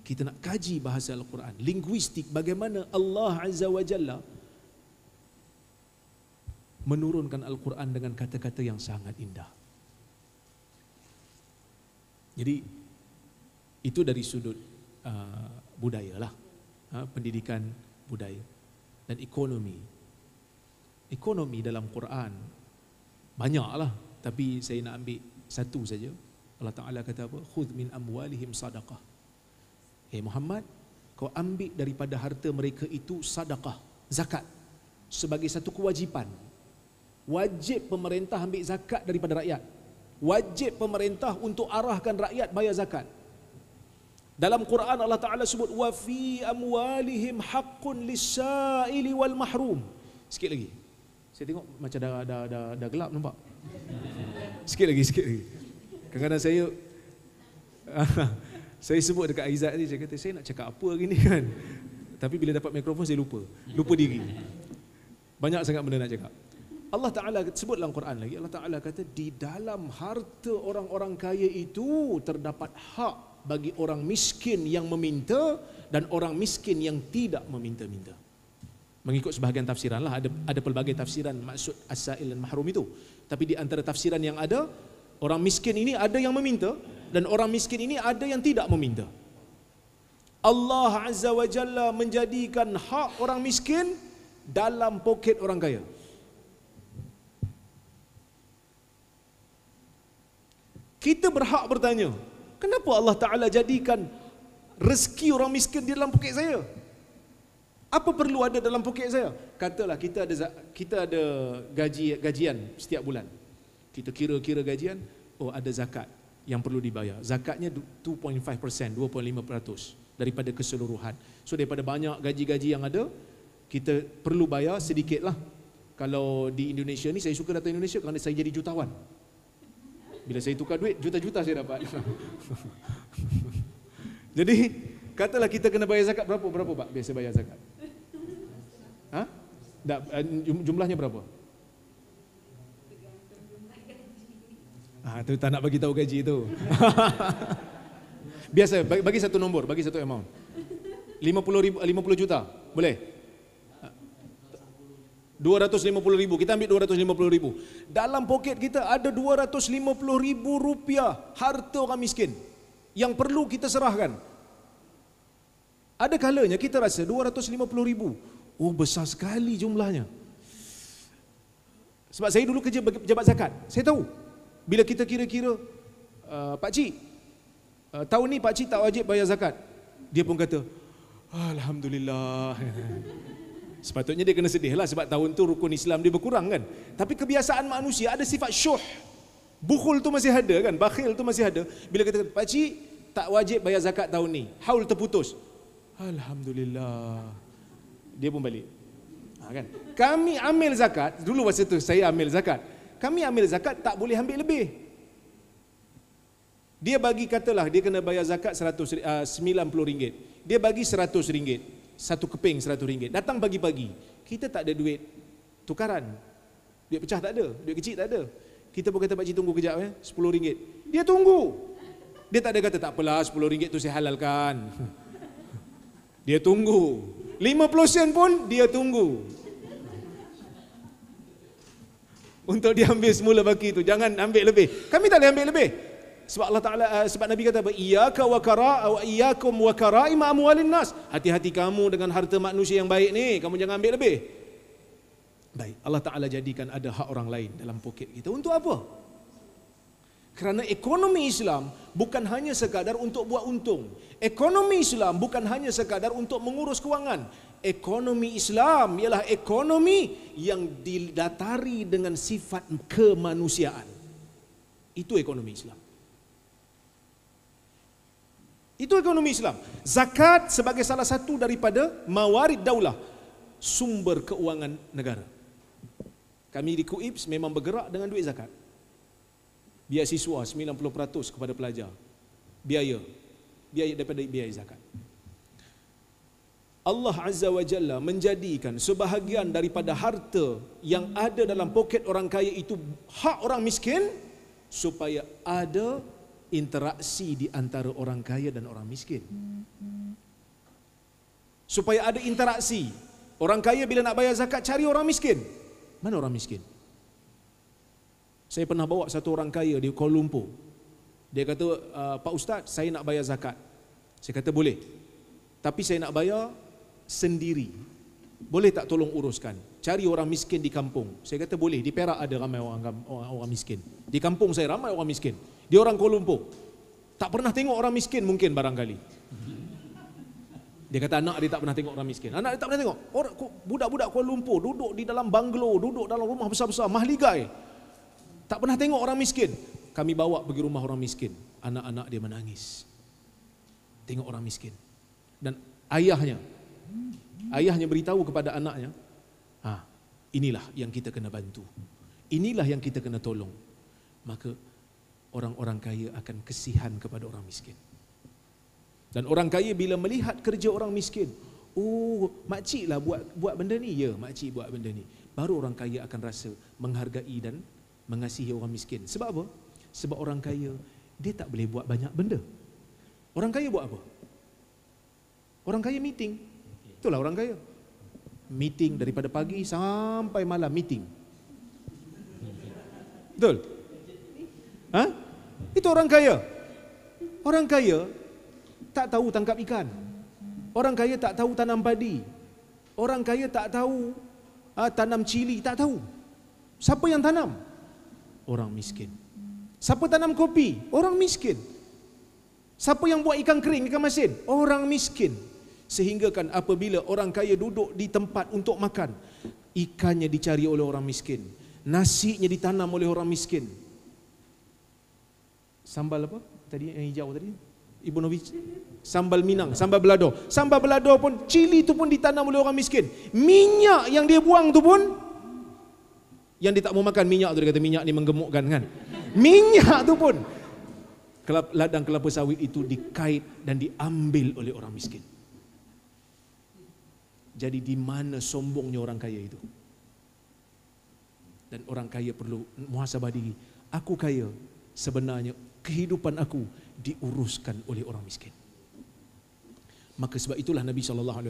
Kita nak kaji bahasa Al-Quran, linguistik, bagaimana Allah Azza wa Jalla menurunkan Al-Quran dengan kata-kata yang sangat indah. Jadi itu dari sudut budaya lah, pendidikan budaya dan ekonomi. Ekonomi dalam Quran banyaklah, tapi saya nak ambil satu saja. Allah Ta'ala kata apa? Khudh min amwalihim sadaqah. Muhammad, kau ambil daripada harta mereka itu sadaqah, zakat, sebagai satu kewajipan. Wajib pemerintah ambil zakat daripada rakyat. Wajib pemerintah untuk arahkan rakyat bayar zakat. Dalam Quran Allah Ta'ala sebut wa fi amwalihim haqqun lis-sa'ili wal mahrum. Sikit lagi. Saya tengok macam dah gelap nampak. Sikit lagi. Kadang-kadang saya sebut dekat Aizat ni, saya kata saya nak cakap apa hari ni kan. Tapi bila dapat mikrofon saya lupa diri. Banyak sangat benda nak cakap. Allah Ta'ala sebut dalam Quran lagi, Allah Ta'ala kata di dalam harta orang-orang kaya itu terdapat hak bagi orang miskin yang meminta dan orang miskin yang tidak meminta-minta. Mengikut sebahagian tafsiran lah, ada pelbagai tafsiran maksud as-sa'il dan mahrum itu. Tapi di antara tafsiran yang ada, orang miskin ini ada yang meminta dan orang miskin ini ada yang tidak meminta. Allah Azza wa Jalla menjadikan hak orang miskin dalam poket orang kaya. Kita berhak bertanya, kenapa Allah Ta'ala jadikan rezeki orang miskin di dalam poket saya? Apa perlu ada dalam poket saya? Katalah kita ada gajian setiap bulan. Kita kira gajian, ada zakat yang perlu dibayar. Zakatnya 2.5%, 2.5% daripada keseluruhan. So daripada banyak gaji-gaji yang ada, kita perlu bayar sedikitlah. Kalau di Indonesia ni, saya suka datang Indonesia kerana saya jadi jutawan. Bila saya tukar duit, juta-juta saya dapat. Jadi, katalah kita kena bayar zakat berapa Pak biasa bayar zakat? Jumlahnya berapa? Tu tak nak bagi tahu gaji tu. Biasa bagi satu nombor, bagi satu amount. 50 juta, boleh? 250,000, kita ambil 250,000. Dalam poket kita ada 250,000 rupiah harta orang miskin yang perlu kita serahkan. Ada kalanya kita rasa 250,000, besar sekali jumlahnya. Sebab saya dulu kerja pejabat zakat, saya tahu. Bila kita kira-kira, Pakcik, tahun ni Pakcik tak wajib bayar zakat. Dia pun kata, Alhamdulillah. Sepatutnya dia kena sedih lah sebab tahun tu rukun Islam dia berkurang kan. Tapi kebiasaan manusia ada sifat syuh. Bukhul tu masih ada kan, bakhil tu masih ada. Bila kata, Pakcik tak wajib bayar zakat tahun ni, haul terputus. Alhamdulillah. Dia pun balik. Kan? Kami ambil zakat, dulu masa tu saya ambil zakat. Kami ambil zakat tak boleh ambil lebih. Dia bagi katalah dia kena bayar zakat RM90. Dia bagi RM100. Satu keping RM100. Datang pagi-pagi. Kita tak ada duit tukaran. Duit pecah tak ada, duit kecil tak ada. Kita pun kata, Pakcik tunggu kejap RM10. Dia tunggu. Dia tak ada kata tak apalah RM10 tu saya halalkan. Dia tunggu. 50 sen pun dia tunggu. Untuk dia ambil semula baki tu, jangan ambil lebih. Kami tak boleh ambil lebih. Sebab Allah Ta'ala, sebab Nabi kata apa? Iyyaka wa iyyakum wa kara'im amwalin nas. Hati-hati kamu dengan harta manusia yang baik ni, kamu jangan ambil lebih. Baik, Allah Ta'ala jadikan ada hak orang lain dalam poket kita. Untuk apa? Kerana ekonomi Islam bukan hanya sekadar untuk buat untung. Ekonomi Islam bukan hanya sekadar untuk mengurus kewangan. Ekonomi Islam ialah ekonomi yang didatari dengan sifat kemanusiaan. Itu ekonomi Islam. Itu ekonomi Islam. Zakat sebagai salah satu daripada mawarid daulah, sumber keuangan negara. Kami di KUIPS memang bergerak dengan duit zakat. Biaya siswa 90% kepada pelajar. Biaya daripada biaya zakat. Allah Azza wa Jalla menjadikan sebahagian daripada harta yang ada dalam poket orang kaya itu hak orang miskin, supaya ada interaksi di antara orang kaya dan orang miskin. Supaya ada interaksi. Orang kaya bila nak bayar zakat cari orang miskin. Mana orang miskin? Saya pernah bawa satu orang kaya di Kuala Lumpur. Dia kata, Pak Ustaz, saya nak bayar zakat. Saya kata boleh, tapi saya nak bayar sendiri. Boleh tak tolong uruskan? Cari orang miskin di kampung. Saya kata boleh, di Perak ada ramai orang miskin. Di kampung saya ramai orang miskin. Dia orang Kuala Lumpur. Tak pernah tengok orang miskin mungkin barangkali. Dia kata anak dia tak pernah tengok orang miskin. Anak dia tak pernah tengok. Budak-budak Kuala Lumpur duduk di dalam banglo, duduk dalam rumah besar-besar, mahligai. Tak pernah tengok orang miskin. Kami bawa pergi rumah orang miskin. Anak-anak dia menangis. Tengok orang miskin. Dan ayahnya beritahu kepada anaknya, inilah yang kita kena bantu. Inilah yang kita kena tolong. Maka orang-orang kaya akan kesihan kepada orang miskin. Dan orang kaya bila melihat kerja orang miskin, oh, makcik lah buat benda ni. Ya, makcik buat benda ni. Baru orang kaya akan rasa menghargai dan mengasihi orang miskin. Sebab apa? Sebab orang kaya, dia tak boleh buat banyak benda. Orang kaya buat apa? Orang kaya meeting. Itulah orang kaya. Meeting daripada pagi sampai malam meeting. Betul? Itu orang kaya. Orang kaya tak tahu tangkap ikan. Orang kaya tak tahu tanam padi. Orang kaya tak tahu tanam cili, tak tahu. Siapa yang tanam? Orang miskin. Siapa tanam kopi? Orang miskin. Siapa yang buat ikan kering, ikan masin? Orang miskin. Sehingga kan apabila orang kaya duduk di tempat untuk makan, ikannya dicari oleh orang miskin, nasinya ditanam oleh orang miskin. Sambal apa tadi yang hijau tadi? Ibu Novi, sambal Minang, sambal belado. Sambal belado pun, cili tu pun ditanam oleh orang miskin. Minyak yang dia buang tu pun, yang dia tak mau makan minyak tu, dia kata minyak ni menggemukkan kan. Minyak tu pun, ladang kelapa sawit itu dikait dan diambil oleh orang miskin. Jadi di mana sombongnya orang kaya itu? Dan orang kaya perlu muhasabah diri. Aku kaya, sebenarnya kehidupan aku diuruskan oleh orang miskin. Maka sebab itulah Nabi SAW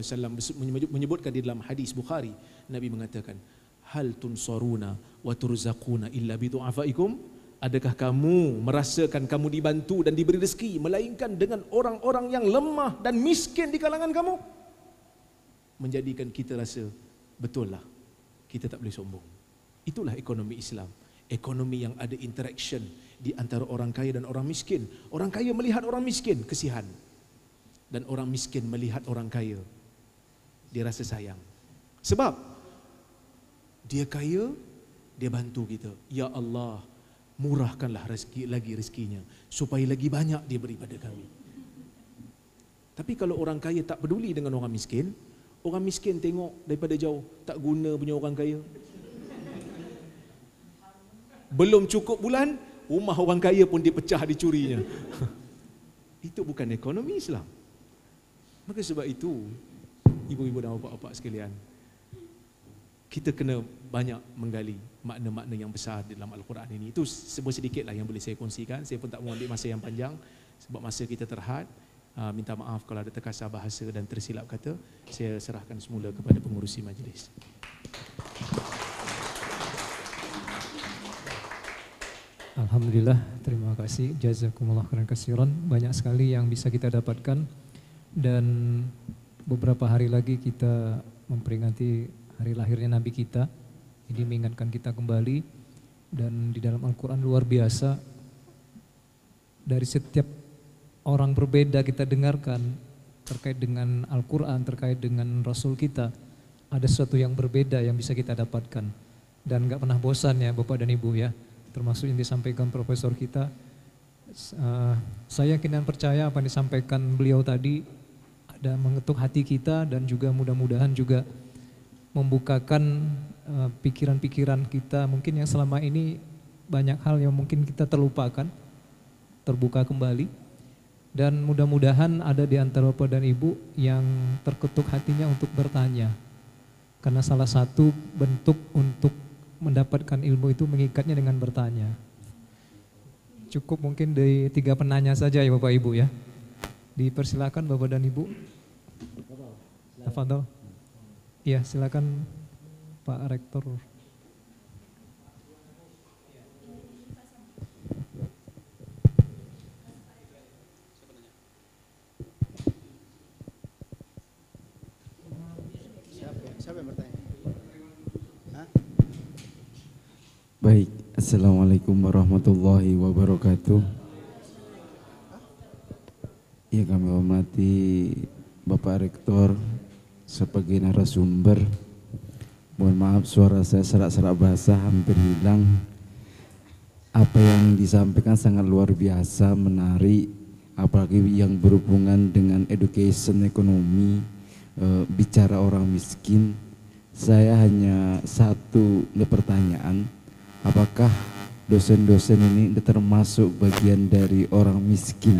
menyebutkan di dalam hadis Bukhari, Nabi mengatakan, hal tunsaruna wa turzaquna illa bidu'afaikum? Adakah kamu merasakan kamu dibantu dan diberi rezeki melainkan dengan orang-orang yang lemah dan miskin di kalangan kamu? Menjadikan kita rasa, betul lah, kita tak boleh sombong. Itulah ekonomi Islam. Ekonomi yang ada interaction di antara orang kaya dan orang miskin. Orang kaya melihat orang miskin, kesihan. Dan orang miskin melihat orang kaya, dia rasa sayang. Sebab dia kaya, dia bantu kita. Ya Allah, murahkanlah rezekinya supaya lagi banyak dia beri pada kami. Tapi kalau orang kaya tak peduli dengan orang miskin tengok daripada jauh, tak guna punya orang kaya. Belum cukup bulan, rumah orang kaya pun dipecah, dicurinya. Itu bukan ekonomi Islam. Maka sebab itu, ibu-ibu dan bapa-bapa sekalian, kita kena banyak menggali makna-makna yang besar di dalam Al-Quran ini. Itu sedikitlah yang boleh saya kongsikan. Saya pun tak mau ambil masa yang panjang sebab masa kita terhad. Minta maaf kalau ada terkasar bahasa dan tersilap kata. Saya serahkan semula kepada pengurusi majlis. Alhamdulillah, terima kasih. Jazakumullah khairan katsiran. Banyak sekali yang bisa kita dapatkan, dan beberapa hari lagi kita memperingati hari lahirnya Nabi kita. Ini mengingatkan kita kembali, dan di dalam Al-Quran luar biasa, dari setiap orang berbeda kita dengarkan terkait dengan Al-Quran, terkait dengan Rasul kita, ada sesuatu yang berbeda yang bisa kita dapatkan, dan gak pernah bosan ya Bapak dan Ibu ya, termasuk yang disampaikan Profesor kita. Saya yakin dan percaya apa yang disampaikan beliau tadi ada mengetuk hati kita, dan juga mudah-mudahan juga membukakan pikiran-pikiran kita mungkin yang selama ini banyak hal yang mungkin kita terlupakan, terbuka kembali. Dan mudah-mudahan ada di antara Bapak dan Ibu yang terketuk hatinya untuk bertanya, karena salah satu bentuk untuk mendapatkan ilmu itu mengikatnya dengan bertanya. Cukup mungkin dari 3 penanya saja ya Bapak Ibu ya. Dipersilakan Bapak dan Ibu. Tafadhol. Iya, silakan Pak Rektor. Baik, Assalamualaikum warahmatullahi wabarakatuh. Ya, kami hormati Bapak Rektor sebagai narasumber. Mohon maaf suara saya serak-serak basah, hampir hilang. Apa yang disampaikan sangat luar biasa, menarik, apalagi yang berhubungan dengan education ekonomi, bicara orang miskin. Saya hanya satu pertanyaan, apakah dosen-dosen ini termasuk bagian dari orang miskin?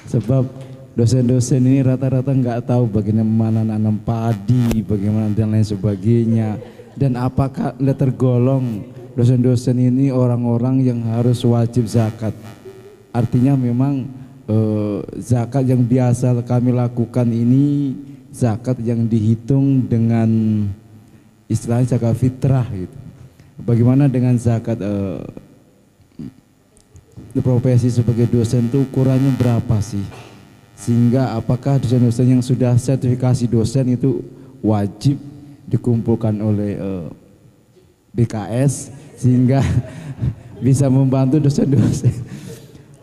Sebab dosen-dosen ini rata-rata nggak tahu bagaimana nanam padi, bagaimana dan lain sebagainya. Dan apakah tergolong dosen-dosen ini orang-orang yang harus wajib zakat? Artinya memang zakat yang biasa kami lakukan ini zakat yang dihitung dengan istilahnya zakat fitrah gitu. Bagaimana dengan zakat profesi sebagai dosen itu ukurannya berapa sih? Sehingga apakah dosen-dosen yang sudah sertifikasi dosen itu wajib dikumpulkan oleh BKS sehingga bisa membantu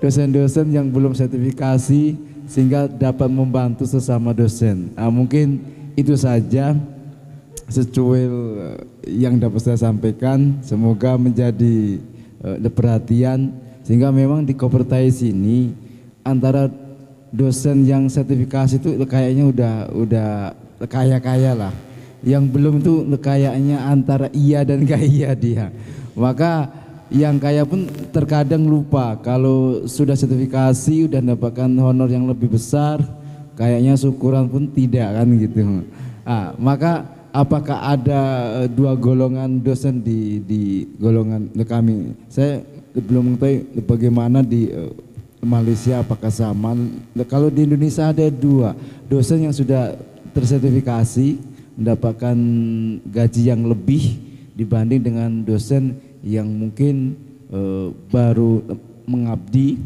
dosen-dosen yang belum sertifikasi sehingga dapat membantu sesama dosen. Mungkin itu saja secuil yang dapat saya sampaikan. Semoga menjadi perhatian sehingga memang di Kopertais ini antara dosen yang sertifikasi itu kayaknya udah kaya-kaya lah. Yang belum itu kayaknya antara iya dan gak iya dia. Maka yang kaya pun terkadang lupa kalau sudah sertifikasi, udah mendapatkan honor yang lebih besar, kayaknya syukuran pun tidak kan gitu. Maka apakah ada dua golongan dosen di golongan kami? Saya belum mengetahui bagaimana di Malaysia apakah sama. Kalau di Indonesia ada dua dosen yang sudah tersertifikasi mendapatkan gaji yang lebih dibanding dengan dosen yang mungkin baru mengabdi.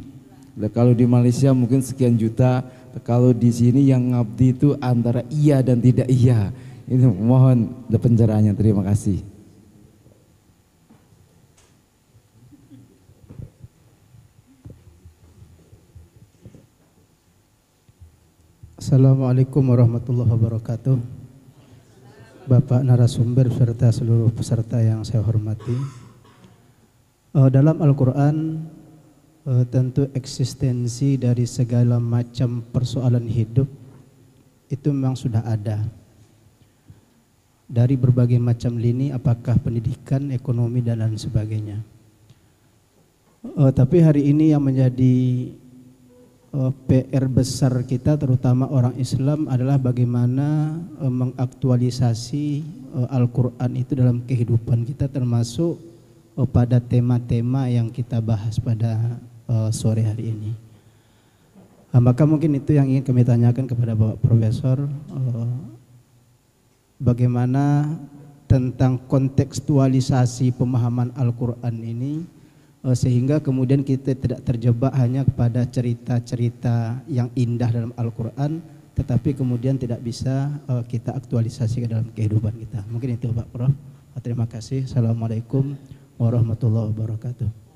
Kalau di Malaysia mungkin sekian juta, kalau di sini yang ngabdi itu antara iya dan tidak iya. Itu mohon pencerahannya, terima kasih. Assalamualaikum warahmatullahi wabarakatuh. Bapak narasumber serta seluruh peserta yang saya hormati. Dalam Al-Quran tentu eksistensi dari segala macam persoalan hidup itu memang sudah ada. Dari berbagai macam lini, apakah pendidikan, ekonomi dan lain sebagainya. Tapi hari ini yang menjadi PR besar kita terutama orang Islam adalah bagaimana mengaktualisasi Al-Quran itu dalam kehidupan kita, termasuk pada tema-tema yang kita bahas pada sore hari ini. Maka mungkin itu yang ingin kami tanyakan kepada Bapak Profesor, bagaimana tentang kontekstualisasi pemahaman Al-Quran ini sehingga kemudian kita tidak terjebak hanya kepada cerita-cerita yang indah dalam Al-Quran, tetapi kemudian tidak bisa kita aktualisasi ke dalam kehidupan kita. Mungkin itu Pak Prof. Terima kasih. Assalamualaikum warahmatullahi wabarakatuh.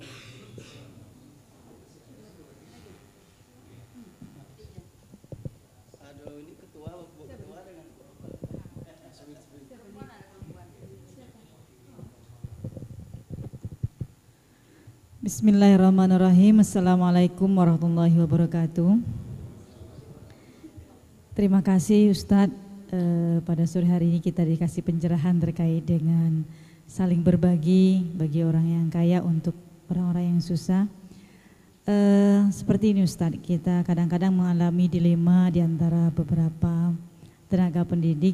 Bismillahirrahmanirrahim. Assalamualaikum warahmatullahi wabarakatuh. Terima kasih Ustadz, pada sore hari ini kita dikasih pencerahan terkait dengan saling berbagi bagi orang yang kaya untuk orang-orang yang susah. Seperti ini Ustadz, kita kadang-kadang mengalami dilema di antara beberapa tenaga pendidik,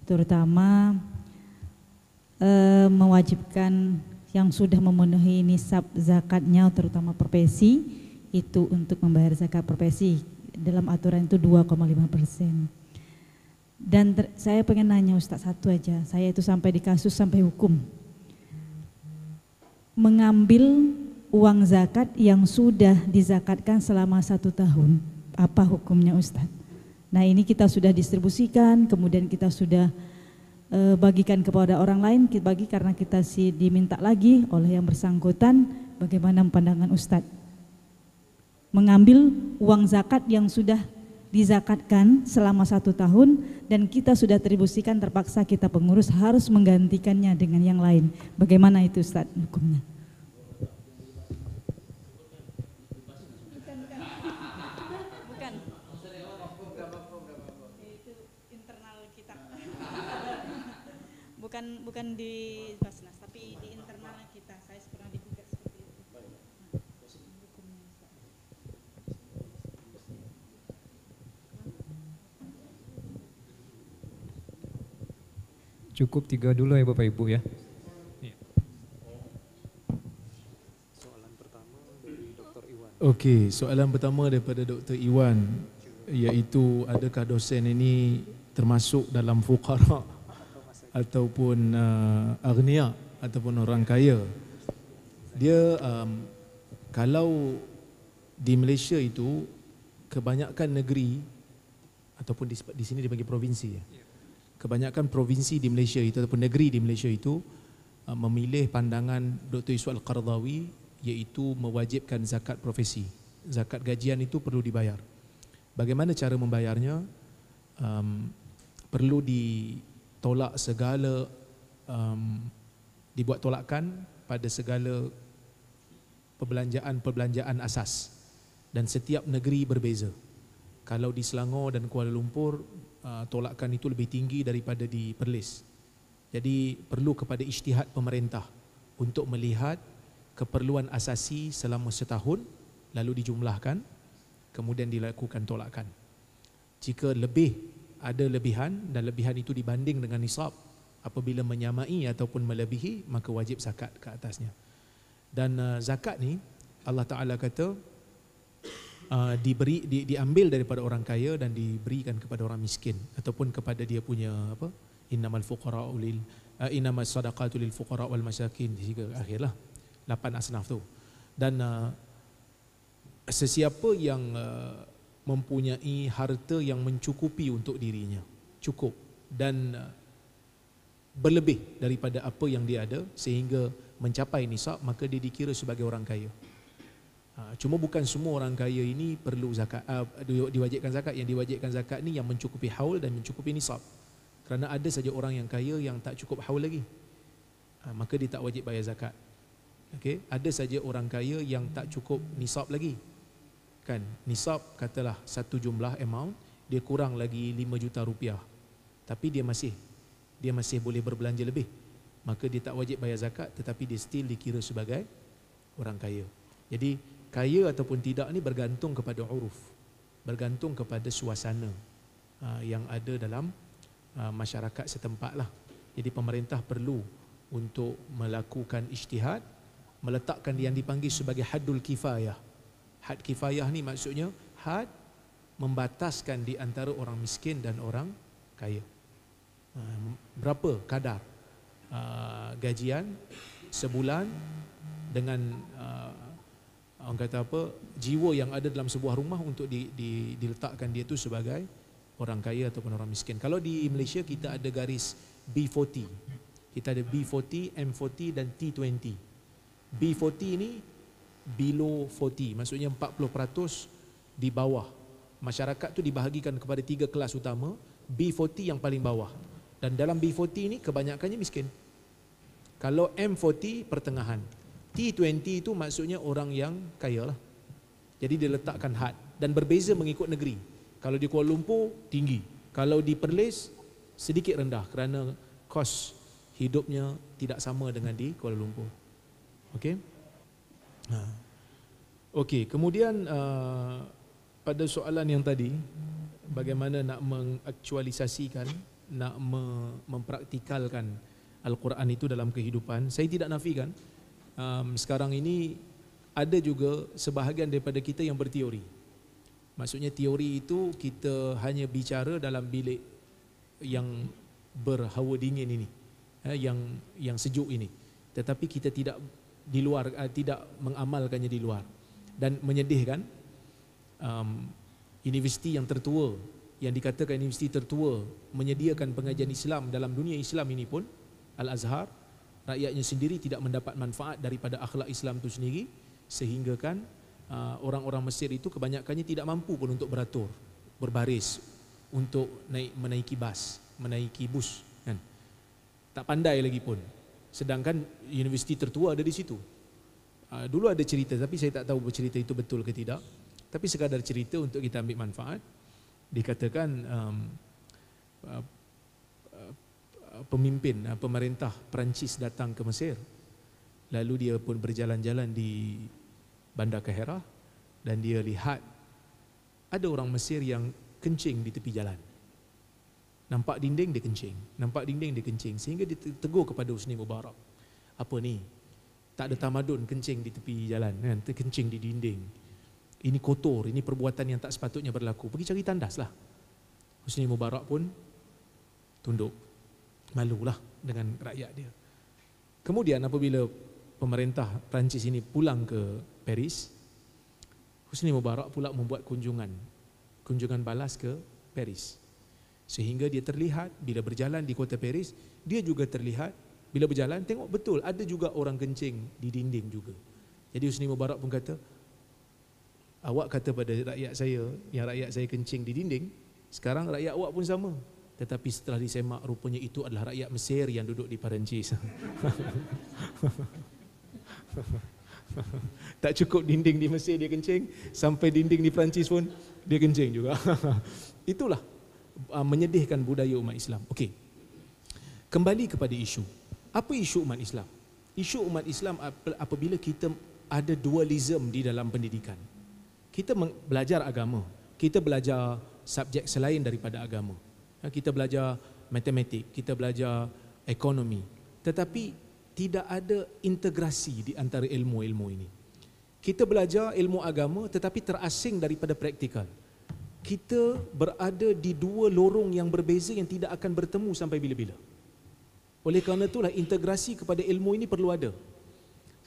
terutama mewajibkan yang sudah memenuhi nisab zakatnya, terutama profesi, itu untuk membayar zakat profesi. Dalam aturan itu 2,5%. Dan saya pengen nanya Ustadz satu aja, saya itu sampai di kasus sampai hukum. Mengambil uang zakat yang sudah dizakatkan selama 1 tahun, apa hukumnya Ustadz? Nah, ini kita sudah distribusikan, kemudian kita sudah bagikan kepada orang lain, bagi karena kita diminta lagi oleh yang bersangkutan. Bagaimana pandangan Ustadz mengambil uang zakat yang sudah dizakatkan selama 1 tahun dan kita sudah distribusikan, terpaksa kita pengurus harus menggantikannya dengan yang lain. Bagaimana itu Ustadz hukumnya? Bukan di Basnas, tapi di internal kita. Saya pernah digugat seperti itu. Cukup 3 dulu ya Bapak Ibu ya. Okey, soalan pertama daripada Dr. Iwan, iaitu adakah dosen ini termasuk dalam fuqara ataupun agniya ataupun orang kaya. Dia kalau di Malaysia itu kebanyakan negeri ataupun di sini dibagi provinsi ya. Kebanyakan provinsi di Malaysia itu ataupun negeri di Malaysia itu memilih pandangan Dr. Yusof Al-Qaradawi, iaitu mewajibkan zakat profesi. Zakat gajian itu perlu dibayar. Bagaimana cara membayarnya? Perlu ditolak segala, dibuat tolakan pada segala perbelanjaan asas, dan setiap negeri berbeza. Kalau di Selangor dan Kuala Lumpur, tolakan itu lebih tinggi daripada di Perlis. Jadi perlu kepada ijtihad pemerintah untuk melihat keperluan asasi selama setahun, lalu dijumlahkan, kemudian dilakukan tolakan. Jika ada lebihan dan lebihan itu dibanding dengan nisab, apabila menyamai ataupun melebihi, maka wajib zakat ke atasnya. Dan zakat ni Allah Ta'ala kata diambil daripada orang kaya dan diberikan kepada orang miskin, ataupun kepada dia punya innamas sadaqatu lil fuqara wal masakin, hingga akhirlah 8 asnaf tu. Dan sesiapa yang mempunyai harta yang mencukupi untuk dirinya, cukup dan berlebih daripada apa yang dia ada sehingga mencapai nisab, maka dia dikira sebagai orang kaya. Cuma bukan semua orang kaya ini perlu zakat, diwajibkan zakat. Yang diwajibkan zakat ni yang mencukupi haul dan mencukupi nisab. Kerana ada saja orang yang kaya yang tak cukup haul lagi, maka dia tak wajib bayar zakat. Okay? Ada saja orang kaya yang tak cukup nisab lagi. Kan, nisab katalah satu jumlah amount, dia kurang lagi 5 juta rupiah, tapi dia masih boleh berbelanja lebih, maka dia tak wajib bayar zakat, tetapi dia still dikira sebagai orang kaya. Jadi kaya ataupun tidak ni bergantung kepada uruf, bergantung kepada suasana yang ada dalam masyarakat setempat lah. Jadi pemerintah perlu untuk melakukan ijtihad, meletakkan yang dipanggil sebagai haddul kifayah. Had kifayah ni maksudnya had membataskan di antara orang miskin dan orang kaya. Berapa kadar gajian sebulan dengan orang kata jiwa yang ada dalam sebuah rumah untuk diletakkan dia tu sebagai orang kaya ataupun orang miskin. Kalau di Malaysia kita ada garis B40. Kita ada B40, M40 dan T20. B40 ni below 40, maksudnya 40% di bawah. Masyarakat tu dibahagikan kepada 3 kelas utama. B40 yang paling bawah. Dan dalam B40 ni kebanyakannya miskin. Kalau M40 pertengahan. T20 itu maksudnya orang yang kaya lah. Jadi dia letakkan had dan berbeza mengikut negeri. Kalau di Kuala Lumpur tinggi, kalau di Perlis sedikit rendah kerana kos hidupnya tidak sama dengan di Kuala Lumpur. Okey. Okey, kemudian pada soalan yang tadi, bagaimana nak mengaktualisasikan, nak mempraktikalkan Al-Quran itu dalam kehidupan. Saya tidak nafikan sekarang ini ada juga sebahagian daripada kita yang berteori. Maksudnya teori itu kita hanya bicara dalam bilik yang berhawa dingin ini, yang sejuk ini. Tetapi kita tidak di luar, tidak mengamalkannya di luar. Dan menyedihkan, universiti yang tertua yang dikatakan universiti tertua menyediakan pengajian Islam dalam dunia Islam ini pun, Al-Azhar, rakyatnya sendiri tidak mendapat manfaat daripada akhlak Islam itu sendiri, sehingga kan orang-orang Mesir itu kebanyakannya tidak mampu pun untuk beratur, berbaris, untuk menaiki bus kan. Tak pandai lagi pun. Sedangkan universiti tertua ada di situ. Dulu ada cerita, tapi saya tak tahu cerita itu betul ke tidak. Tapi sekadar cerita untuk kita ambil manfaat. Dikatakan pemimpin pemerintah Perancis datang ke Mesir. Lalu dia pun berjalan-jalan di Bandar Kahirah dan dia lihat ada orang Mesir yang kencing di tepi jalan. Nampak dinding dia kencing, nampak dinding dia kencing, sehingga dia tegur kepada Husni Mubarak. Apa ni? Tak ada tamadun kencing di tepi jalan kan, terkencing di dinding. Ini kotor, ini perbuatan yang tak sepatutnya berlaku. Pergi cari tandas lah. Husni Mubarak pun tunduk, malulah dengan rakyat dia. Kemudian apabila pemerintah Perancis ini pulang ke Paris, Husni Mubarak pula membuat kunjungan balas ke Paris. Sehingga dia terlihat bila berjalan di kota Paris, dia juga terlihat bila berjalan tengok betul ada juga orang kencing di dinding juga. Jadi Husni Mubarak pun kata, awak kata pada rakyat saya yang rakyat saya kencing di dinding, sekarang rakyat awak pun sama. Tetapi setelah disemak rupanya itu adalah rakyat Mesir yang duduk di Perancis. Tak cukup dinding di Mesir dia kencing, sampai dinding di Perancis pun dia kencing juga. Itulah menyedihkan budaya umat Islam. Okey. Kembali kepada isu. Apa isu umat Islam? Isu umat Islam apabila kita ada dualism di dalam pendidikan. Kita belajar agama, kita belajar subjek selain daripada agama. Kita belajar matematik, kita belajar ekonomi, tetapi tidak ada integrasi di antara ilmu-ilmu ini. Kita belajar ilmu agama tetapi terasing daripada praktikal. Kita berada di dua lorong yang berbeza yang tidak akan bertemu sampai bila-bila. Oleh kerana itulah integrasi kepada ilmu ini perlu ada.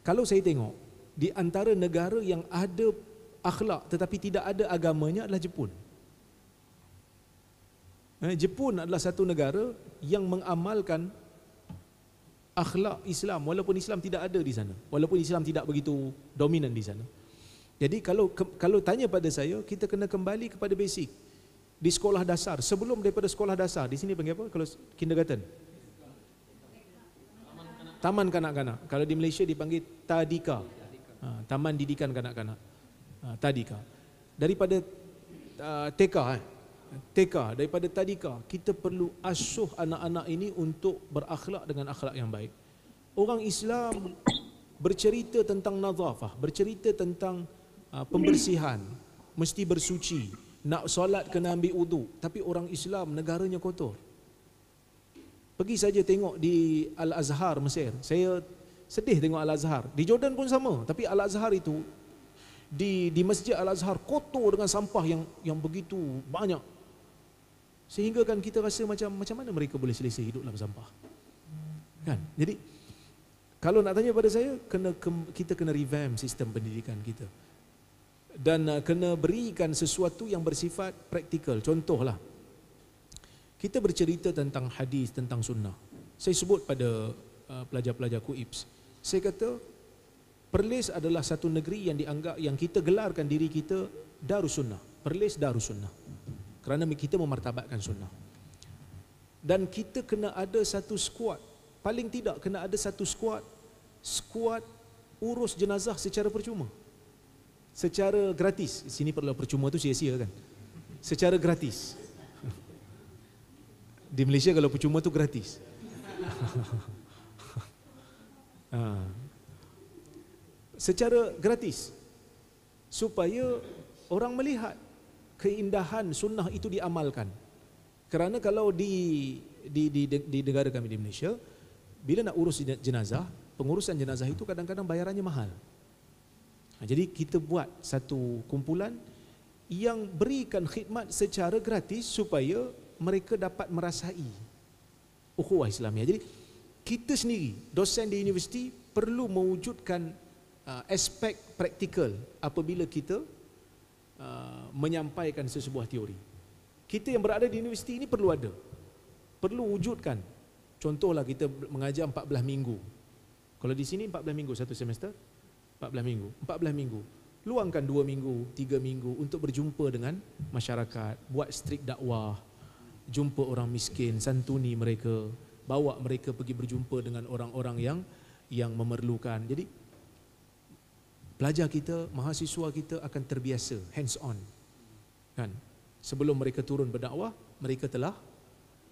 Kalau saya tengok, di antara negara yang ada akhlak tetapi tidak ada agamanya adalah Jepun. Jepun adalah satu negara yang mengamalkan akhlak Islam walaupun Islam tidak ada di sana, walaupun Islam tidak begitu dominan di sana. Jadi kalau tanya pada saya, kita kena kembali kepada basic di sekolah dasar. Sebelum daripada sekolah dasar, di sini panggil apa? Kalau kindergarten, taman kanak-kanak. Kalau di Malaysia dipanggil tadika, taman didikan kanak-kanak, tadika. Daripada TK, daripada tadika, kita perlu asuh anak-anak ini untuk berakhlak dengan akhlak yang baik. Orang Islam bercerita tentang nazafah, bercerita tentang pembersihan, mesti bersuci, nak solat kena ambil wudu, tapi orang Islam negaranya kotor. Pergi saja tengok di Al-Azhar Mesir. Saya sedih tengok Al-Azhar. Di Jordan pun sama, tapi Al-Azhar itu di Masjid Al-Azhar kotor dengan sampah yang begitu banyak. Sehingga kan kita rasa macam mana mereka boleh selesa hidup dalam sampah. Kan? Jadi kalau nak tanya pada saya, kita kena revamp sistem pendidikan kita. Dan kena berikan sesuatu yang bersifat praktikal. Contohlah, kita bercerita tentang hadis, tentang sunnah. Saya sebut pada pelajar-pelajar KUIPS, saya kata Perlis adalah satu negeri yang dianggap, yang kita gelarkan diri kita Darussunnah. Perlis Darussunnah, kerana kita memartabatkan sunnah. Dan kita kena ada satu skuad, paling tidak kena ada satu skuad urus jenazah secara percuma, secara gratis. Sini perlu percuma tu sia-sia kan, secara gratis. Di Malaysia kalau percuma tu gratis. Secara gratis, supaya orang melihat keindahan sunnah itu diamalkan. Kerana kalau di negara kami di Malaysia, bila nak urus jenazah, pengurusan jenazah itu kadang-kadang bayarannya mahal. Jadi kita buat satu kumpulan yang berikan khidmat secara gratis supaya mereka dapat merasai ukhuwah Islamiah. Jadi kita sendiri, dosen di universiti, perlu mewujudkan aspek praktikal apabila kita menyampaikan sesebuah teori. Kita yang berada di universiti ini perlu ada. Perlu wujudkan. Contohlah kita mengajar 14 minggu. Kalau di sini 14 minggu satu semester, 14 minggu. 14 minggu. Luangkan 2 minggu, 3 minggu untuk berjumpa dengan masyarakat, buat strik dakwah, jumpa orang miskin, santuni mereka, bawa mereka pergi berjumpa dengan orang-orang yang memerlukan. Jadi pelajar kita, mahasiswa kita akan terbiasa hands on. Kan? Sebelum mereka turun berdakwah, mereka telah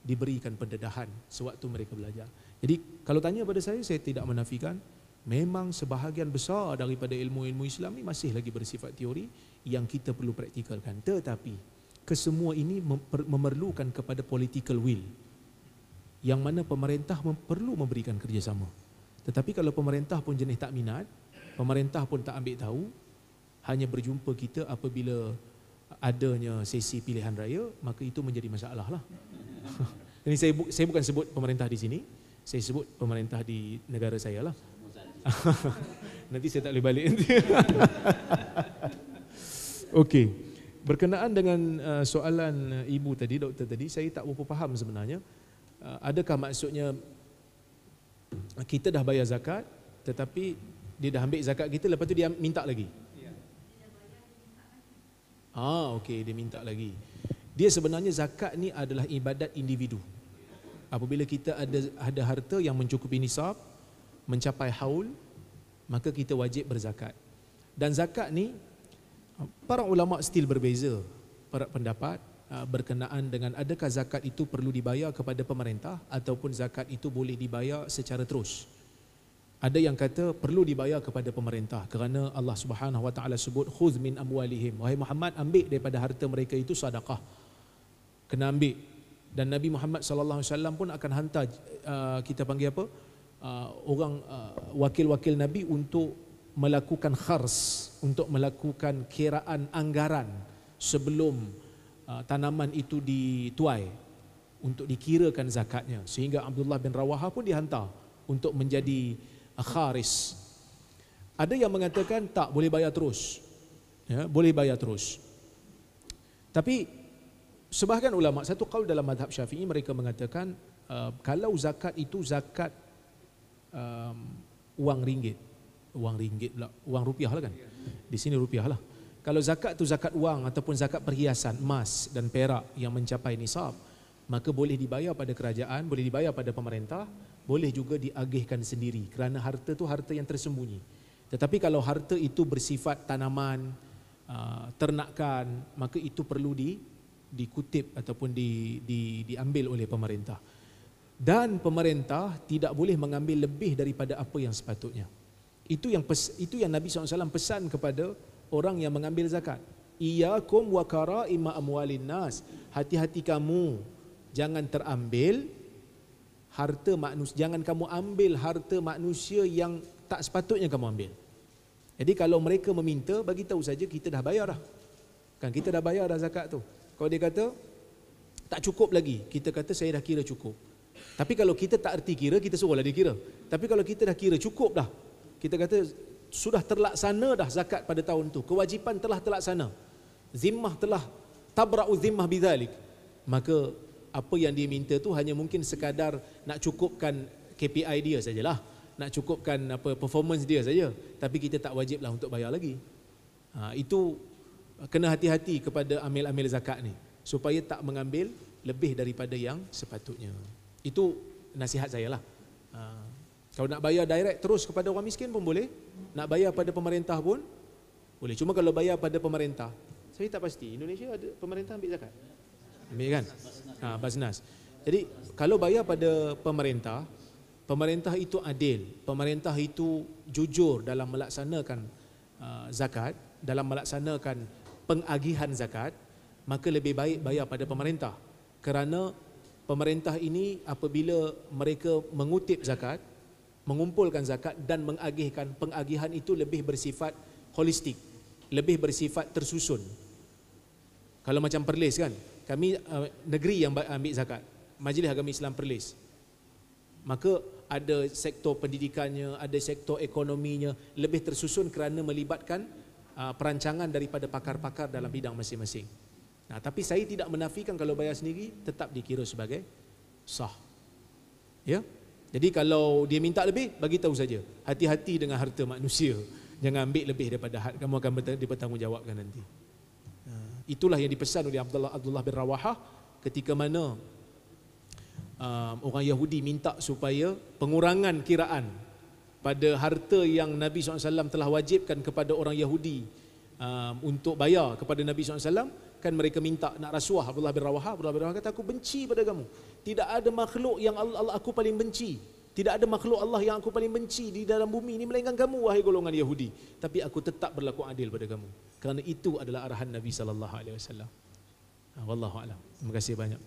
diberikan pendedahan sewaktu mereka belajar. Jadi kalau tanya pada saya tidak menafikan memang sebahagian besar daripada ilmu-ilmu Islam ini masih lagi bersifat teori yang kita perlu praktikalkan. Tetapi kesemua ini memerlukan kepada political will, yang mana pemerintah perlu memberikan kerjasama. Tetapi kalau pemerintah pun jenis tak minat, pemerintah pun tak ambil tahu, hanya berjumpa kita apabila adanya sesi pilihan raya, maka itu menjadi masalah lah. Ini saya bukan sebut pemerintah di sini, saya sebut pemerintah di negara saya lah. Nanti saya tak boleh balik nanti. Okey. Berkenaan dengan soalan ibu tadi, doktor tadi, saya tak berapa faham sebenarnya. Adakah maksudnya kita dah bayar zakat tetapi dia dah ambil zakat kita, lepas tu dia minta lagi? Okey, dia minta lagi. Dia sebenarnya zakat ni adalah ibadat individu. Apabila kita ada harta yang mencukupi nisab, mencapai haul, maka kita wajib berzakat. Dan zakat ni para ulama still berbeza para pendapat berkenaan dengan adakah zakat itu perlu dibayar kepada pemerintah ataupun zakat itu boleh dibayar secara terus. Ada yang kata perlu dibayar kepada pemerintah kerana Allah Subhanahu Wa Taala sebut khudz min amwalihim, wahai Muhammad, ambil daripada harta mereka itu sedekah. Kena ambil. Dan Nabi Muhammad sallallahu alaihi wasallam pun akan hantar kita panggil apa? Orang wakil-wakil Nabi untuk melakukan khars, untuk melakukan kiraan anggaran sebelum tanaman itu dituai untuk dikirakan zakatnya. Sehingga Abdullah bin Rawaha pun dihantar untuk menjadi kharis. Ada yang mengatakan tak boleh bayar terus. Ya, boleh bayar terus. Tapi sebahagian ulama, satu qaul dalam mazhab Syafi'i, mereka mengatakan kalau zakat itu zakat wang ringgit pula, wang rupiah lah kan. Di sini rupiah lah. Kalau zakat tu zakat wang ataupun zakat perhiasan emas dan perak yang mencapai nisab, maka boleh dibayar pada kerajaan, boleh dibayar pada pemerintah, boleh juga diagihkan sendiri kerana harta tu harta yang tersembunyi. Tetapi kalau harta itu bersifat tanaman, ternakan, maka itu perlu dikutip ataupun diambil oleh pemerintah. Dan pemerintah tidak boleh mengambil lebih daripada apa yang sepatutnya. Itu yang Nabi SAW pesan kepada orang yang mengambil zakat. Iyyakum wa kara'ima amwalin nas. Hati-hati kamu, jangan terambil harta manusia, jangan kamu ambil harta manusia yang tak sepatutnya kamu ambil. Jadi kalau mereka meminta, bagi tahu saja kita dah bayar dah. Kan kita dah bayar dah zakat tu. Kalau dia kata tak cukup lagi, kita kata saya dah kira cukup. Tapi kalau kita tak erti kira, kita suruhlah dia kira. Tapi kalau kita dah kira cukup dah, kita kata sudah terlaksana dah zakat pada tahun tu, kewajipan telah terlaksana, zimmah telah tabra'u zimmah bidzalik, maka apa yang dia minta tu hanya mungkin sekadar nak cukupkan KPI dia sajalah, nak cukupkan apa performance dia saja, tapi kita tak wajiblah untuk bayar lagi. Itu kena hati-hati kepada amil-amil zakat ni supaya tak mengambil lebih daripada yang sepatutnya. Itu nasihat saya lah. Kalau nak bayar direct terus kepada orang miskin pun boleh, nak bayar pada pemerintah pun boleh. Cuma kalau bayar pada pemerintah, saya tak pasti Indonesia ada pemerintah ambil zakat. Ambil kan? Basnas. Jadi kalau bayar pada pemerintah, pemerintah itu adil, pemerintah itu jujur dalam melaksanakan zakat, dalam melaksanakan pengagihan zakat, maka lebih baik bayar pada pemerintah. Kerana pemerintah ini apabila mereka mengutip zakat, mengumpulkan zakat dan mengagihkan, pengagihan itu lebih bersifat holistik, lebih bersifat tersusun. Kalau macam Perlis kan, kami negeri yang ambil zakat, Majlis Agama Islam Perlis, maka ada sektor pendidikannya, ada sektor ekonominya, lebih tersusun kerana melibatkan perancangan daripada pakar-pakar dalam bidang masing-masing. Nah, tapi saya tidak menafikan kalau bayar sendiri tetap dikira sebagai sah. Ya. Jadi kalau dia minta lebih, bagi tahu saja. Hati-hati dengan harta manusia. Jangan ambil lebih daripada had, kamu akan dipertanggungjawabkan nanti. Itulah yang dipesan oleh Abdullah bin Rawahah ketika mana orang Yahudi minta supaya pengurangan kiraan pada harta yang Nabi SAW telah wajibkan kepada orang Yahudi untuk bayar kepada Nabi SAW. Kan mereka minta nak rasuah Abdullah bin Rawahah. Abdullah bin Rawahah kata, aku benci pada kamu. Tidak ada makhluk yang Allah aku paling benci. Tidak ada makhluk Allah yang aku paling benci di dalam bumi ini melainkan kamu, wahai golongan Yahudi. Tapi aku tetap berlaku adil pada kamu. Kerana itu adalah arahan Nabi SAW. Wallahu a'lam. Terima kasih banyak.